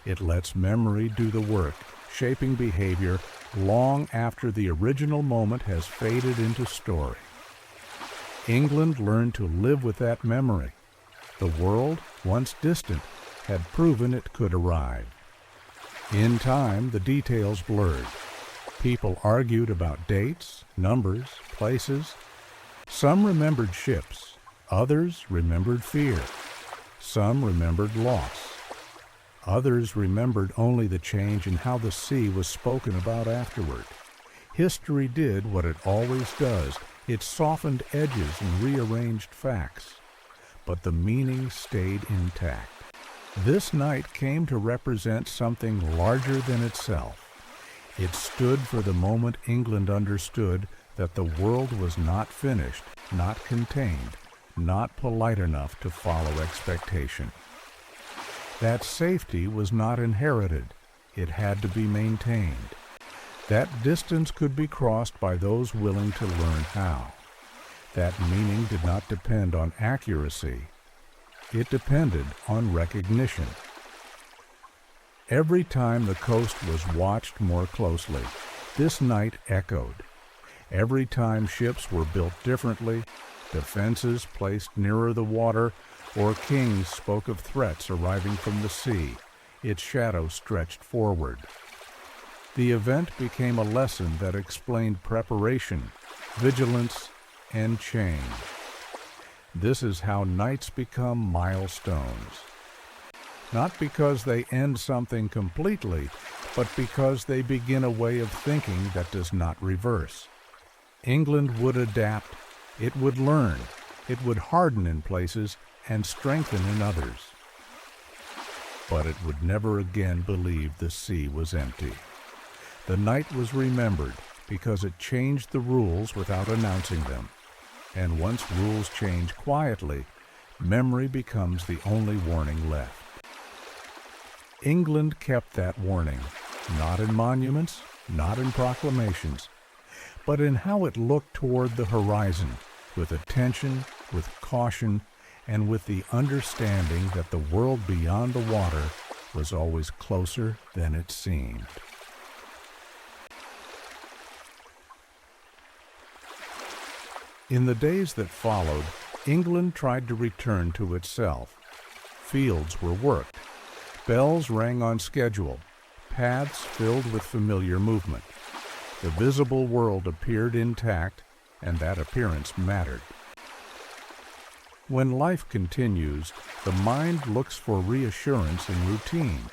It lets memory do the work, shaping behavior long after the original moment has faded into story. England learned to live with that memory. The world, once distant, had proven it could arrive. In time, the details blurred. People argued about dates, numbers, places. Some remembered ships. Others remembered fear. Some remembered loss. Others remembered only the change in how the sea was spoken about afterward. History did what it always does. It softened edges and rearranged facts. But the meaning stayed intact. This night came to represent something larger than itself. It stood for the moment England understood that the world was not finished, not contained, not polite enough to follow expectation. That safety was not inherited. It had to be maintained. That distance could be crossed by those willing to learn how. That meaning did not depend on accuracy. It depended on recognition. Every time the coast was watched more closely, this night echoed. Every time ships were built differently, defenses placed nearer the water, or kings spoke of threats arriving from the sea, its shadow stretched forward. The event became a lesson that explained preparation, vigilance, and change. This is how nights become milestones. Not because they end something completely, but because they begin a way of thinking that does not reverse. England would adapt, it would learn, it would harden in places and strengthen in others. But it would never again believe the sea was empty. The night was remembered because it changed the rules without announcing them. And once rules change quietly, memory becomes the only warning left. England kept that warning, not in monuments, not in proclamations, but in how it looked toward the horizon, with attention, with caution, and with the understanding that the world beyond the water was always closer than it seemed. In the days that followed, England tried to return to itself. Fields were worked. Bells rang on schedule. Paths filled with familiar movement. The visible world appeared intact, and that appearance mattered. When life continues, the mind looks for reassurance in routine.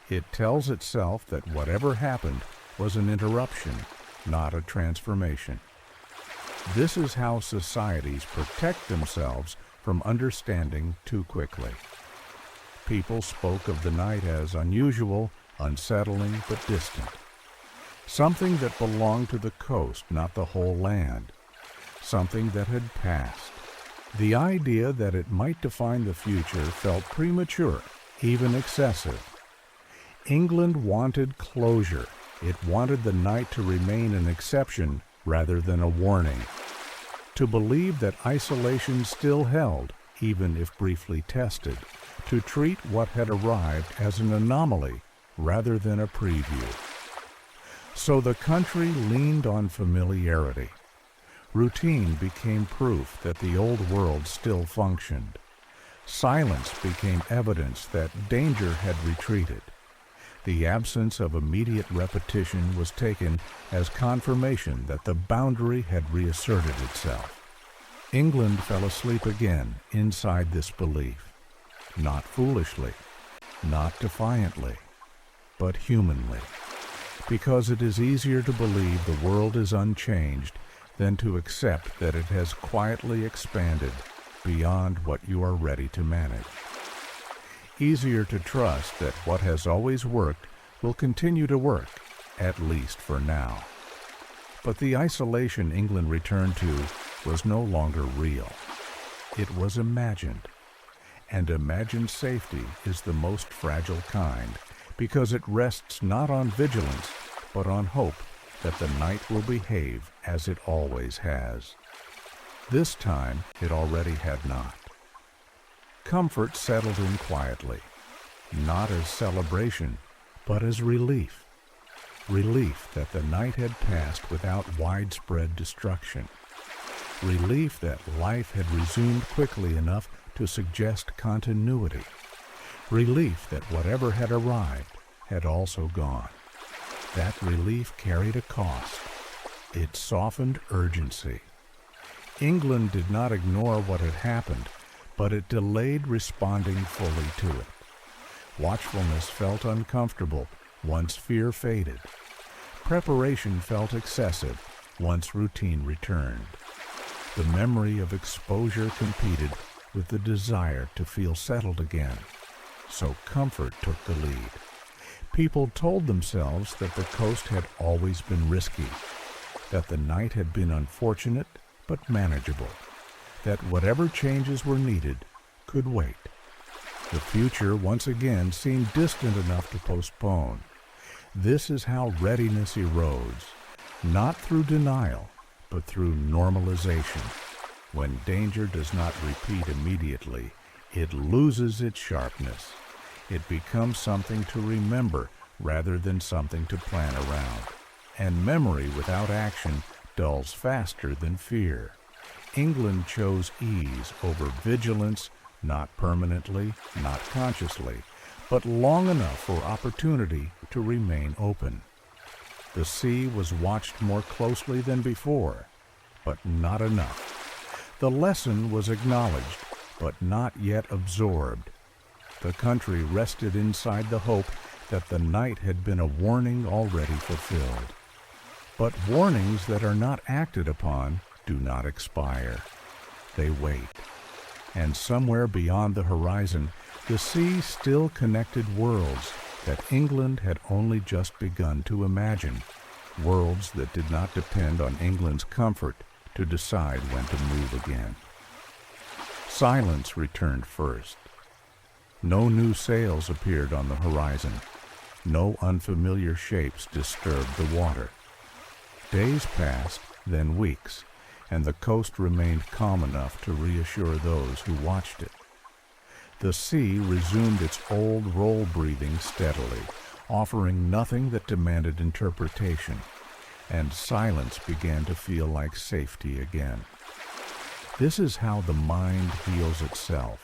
It tells itself that whatever happened was an interruption, not a transformation. This is how societies protect themselves from understanding too quickly. People spoke of the night as unusual, unsettling, but distant. Something that belonged to the coast, not the whole land. Something that had passed. The idea that it might define the future felt premature, even excessive. England wanted closure. It wanted the night to remain an exception rather than a warning. To believe that isolation still held, even if briefly tested. To treat what had arrived as an anomaly rather than a preview. So the country leaned on familiarity. Routine became proof that the old world still functioned. Silence became evidence that danger had retreated. The absence of immediate repetition was taken as confirmation that the boundary had reasserted itself. England fell asleep again inside this belief, not foolishly, not defiantly, but humanly, because it is easier to believe the world is unchanged than to accept that it has quietly expanded beyond what you are ready to manage. Easier to trust that what has always worked will continue to work, at least for now. But the isolation England returned to was no longer real. It was imagined. And imagined safety is the most fragile kind, because it rests not on vigilance, but on hope that the night will behave as it always has. This time it already had not. Comfort settled in quietly, not as celebration, but as relief. Relief that the night had passed without widespread destruction. Relief that life had resumed quickly enough to suggest continuity. Relief that whatever had arrived had also gone. That relief carried a cost. It softened urgency. England did not ignore what had happened, but it delayed responding fully to it. Watchfulness felt uncomfortable once fear faded. Preparation felt excessive once routine returned. The memory of exposure competed with the desire to feel settled again, so comfort took the lead. People told themselves that the coast had always been risky, that the night had been unfortunate but manageable, that whatever changes were needed could wait. The future once again seemed distant enough to postpone. This is how readiness erodes, not through denial, but through normalization. When danger does not repeat immediately, it loses its sharpness. It becomes something to remember rather than something to plan around. And memory without action dulls faster than fear. England chose ease over vigilance, not permanently, not consciously, but long enough for opportunity to remain open. The sea was watched more closely than before, but not enough. The lesson was acknowledged, but not yet absorbed. The country rested inside the hope that the night had been a warning already fulfilled. But warnings that are not acted upon do not expire. They wait. And somewhere beyond the horizon, the sea still connected worlds that England had only just begun to imagine, worlds that did not depend on England's comfort to decide when to move again. Silence returned first. No new sails appeared on the horizon. No unfamiliar shapes disturbed the water. Days passed, then weeks, and the coast remained calm enough to reassure those who watched it. The sea resumed its old roll-breathing steadily, offering nothing that demanded interpretation, and silence began to feel like safety again. This is how the mind heals itself.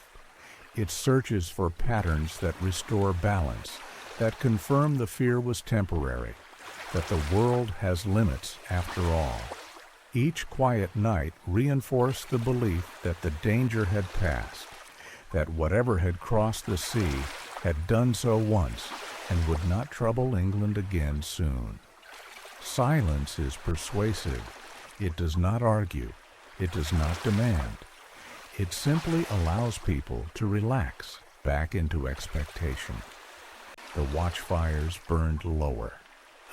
It searches for patterns that restore balance, that confirm the fear was temporary, that the world has limits after all. Each quiet night reinforced the belief that the danger had passed, that whatever had crossed the sea had done so once and would not trouble England again soon. Silence is persuasive. It does not argue. It does not demand. It simply allows people to relax back into expectation. The watchfires burned lower.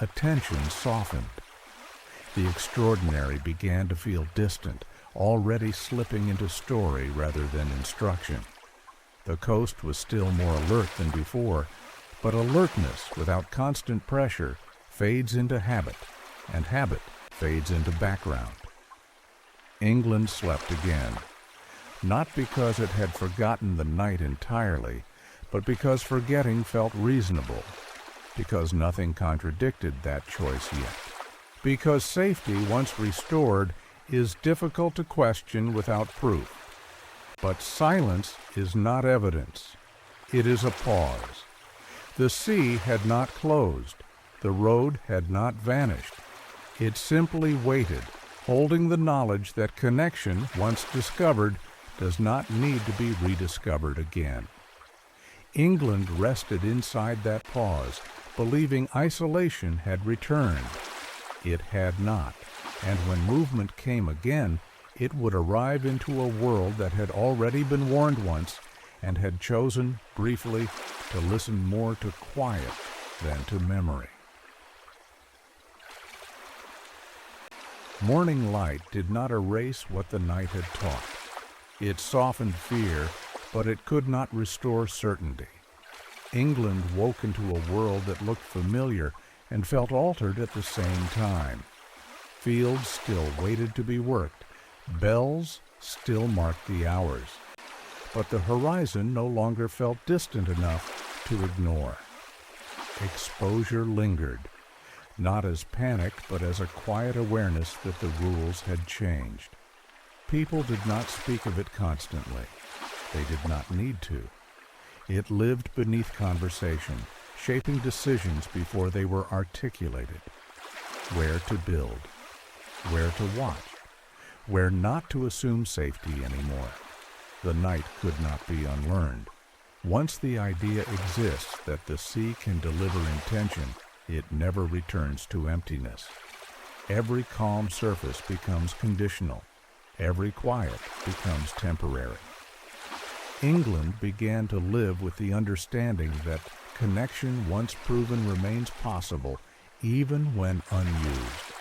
Attention softened. The extraordinary began to feel distant, already slipping into story rather than instruction. The coast was still more alert than before, but alertness without constant pressure fades into habit, and habit fades into background. England slept again, not because it had forgotten the night entirely, but because forgetting felt reasonable, because nothing contradicted that choice yet, because safety, once restored, is difficult to question without proof. But silence is not evidence. It is a pause. The sea had not closed. The road had not vanished. It simply waited, holding the knowledge that connection, once discovered, does not need to be rediscovered again. England rested inside that pause, believing isolation had returned. It had not, and when movement came again, it would arrive into a world that had already been warned once and had chosen, briefly, to listen more to quiet than to memory. Morning light did not erase what the night had taught. It softened fear, but it could not restore certainty. England woke into a world that looked familiar and felt altered at the same time. Fields still waited to be worked. Bells still marked the hours. But the horizon no longer felt distant enough to ignore. Exposure lingered, not as panic, but as a quiet awareness that the rules had changed. People did not speak of it constantly. They did not need to. It lived beneath conversation, shaping decisions before they were articulated. Where to build, where to watch, where not to assume safety anymore. The night could not be unlearned. Once the idea exists that the sea can deliver intention, it never returns to emptiness. Every calm surface becomes conditional. Every quiet becomes temporary. England began to live with the understanding that connection once proven remains possible even when unused.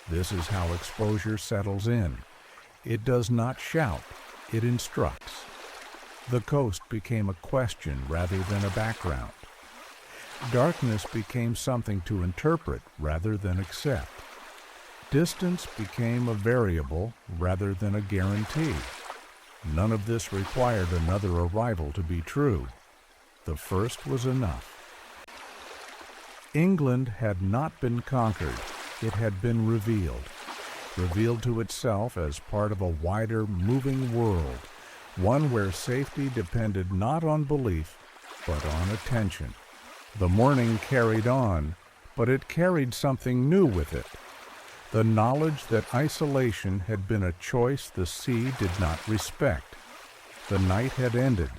This is how exposure settles in. It does not shout, it instructs. The coast became a question rather than a background. Darkness became something to interpret rather than accept. Distance became a variable rather than a guarantee. None of this required another arrival to be true. The first was enough. England had not been conquered. It had been revealed to itself as part of a wider, moving world, one where safety depended not on belief, but on attention. The morning carried on, but it carried something new with it. The knowledge that isolation had been a choice the sea did not respect. The night had ended.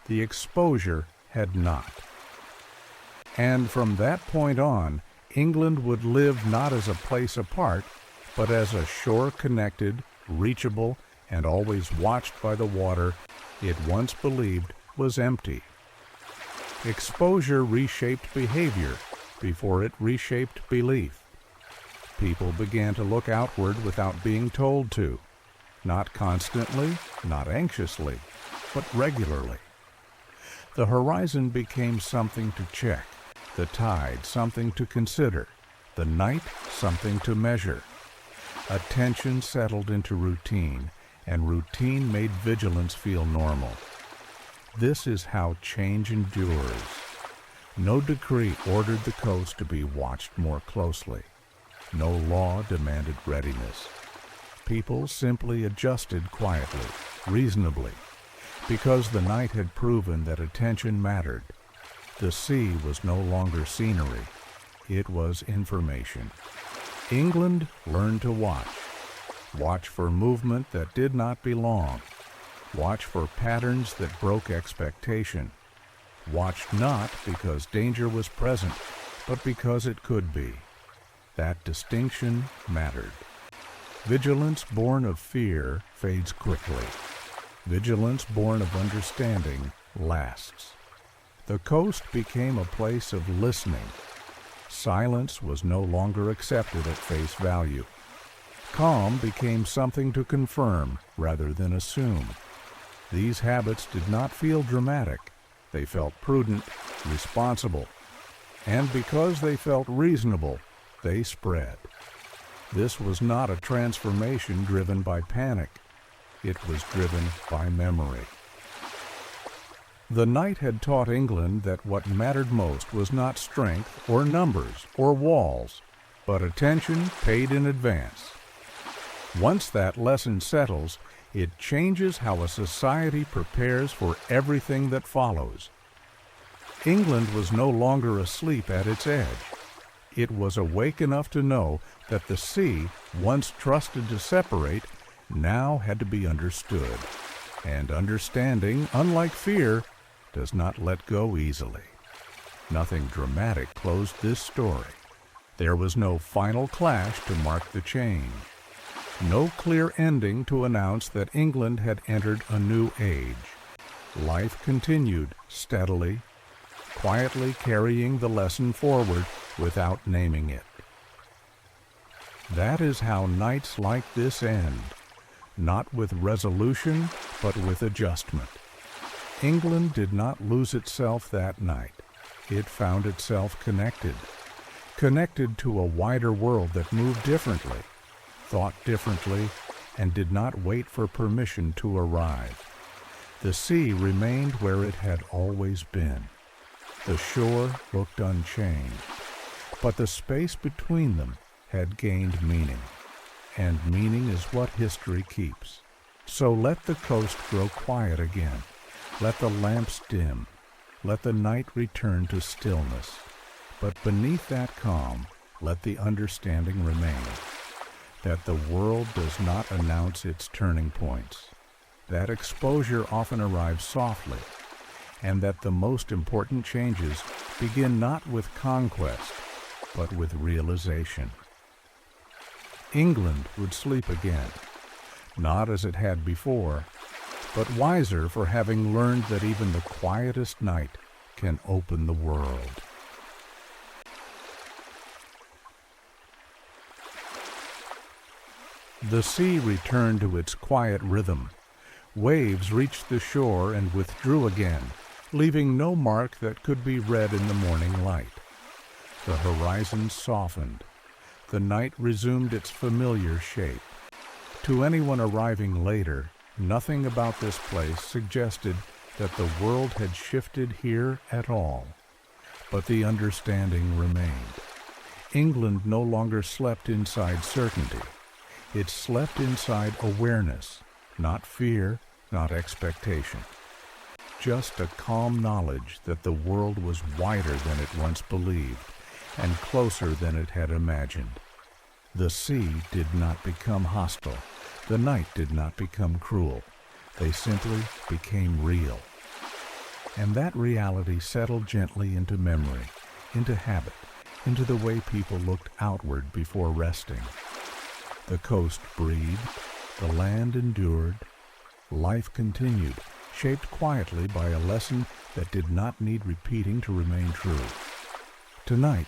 The exposure had not. And from that point on, England would live not as a place apart, but as a shore connected, reachable, and always watched by the water it once believed was empty. Exposure reshaped behavior before it reshaped belief. People began to look outward without being told to, not constantly, not anxiously, but regularly. The horizon became something to check, the tide something to consider, the night something to measure. Attention settled into routine, and routine made vigilance feel normal. This is how change endures. No decree ordered the coast to be watched more closely. No law demanded readiness. People simply adjusted quietly, reasonably, because the night had proven that attention mattered. The sea was no longer scenery. It was information. England learned to watch. Watch for movement that did not belong. Watch for patterns that broke expectation. Watch not because danger was present, but because it could be. That distinction mattered. Vigilance born of fear fades quickly. Vigilance born of understanding lasts. The coast became a place of listening. Silence was no longer accepted at face value. Calm became something to confirm rather than assume. These habits did not feel dramatic. They felt prudent, responsible. And because they felt reasonable, they spread. This was not a transformation driven by panic. It was driven by memory. The night had taught England that what mattered most was not strength or numbers or walls, but attention paid in advance. Once that lesson settles, it changes how a society prepares for everything that follows. England was no longer asleep at its edge. It was awake enough to know that the sea, once trusted to separate, now had to be understood. And understanding, unlike fear, does not let go easily. Nothing dramatic closed this story. There was no final clash to mark the change. No clear ending to announce that England had entered a new age. Life continued steadily, quietly carrying the lesson forward without naming it. That is how nights like this end, not with resolution, but with adjustment. England did not lose itself that night. It found itself connected to a wider world that moved differently, thought differently, and did not wait for permission to arrive. The sea remained where it had always been. The shore looked unchanged, but the space between them had gained meaning, and meaning is what history keeps. So let the coast grow quiet again. Let the lamps dim. Let the night return to stillness. But beneath that calm, let the understanding remain that the world does not announce its turning points, that exposure often arrives softly, and that the most important changes begin not with conquest, but with realization. England would sleep again, not as it had before, but wiser for having learned that even the quietest night can open the world. The sea returned to its quiet rhythm. Waves reached the shore and withdrew again, leaving no mark that could be read in the morning light. The horizon softened. The night resumed its familiar shape. To anyone arriving later, nothing about this place suggested that the world had shifted here at all. But the understanding remained. England no longer slept inside certainty. It slept inside awareness, not fear, not expectation. Just a calm knowledge that the world was wider than it once believed, and closer than it had imagined. The sea did not become hostile. The night did not become cruel. They simply became real. And that reality settled gently into memory, into habit, into the way people looked outward before resting. The coast breathed, the land endured, life continued, shaped quietly by a lesson that did not need repeating to remain true. Tonight,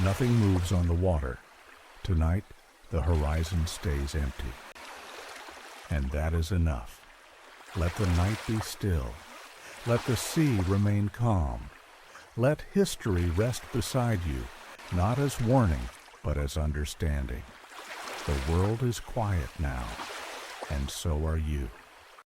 nothing moves on the water. Tonight, the horizon stays empty. And that is enough. Let the night be still. Let the sea remain calm. Let history rest beside you, not as warning, but as understanding. The world is quiet now, and so are you.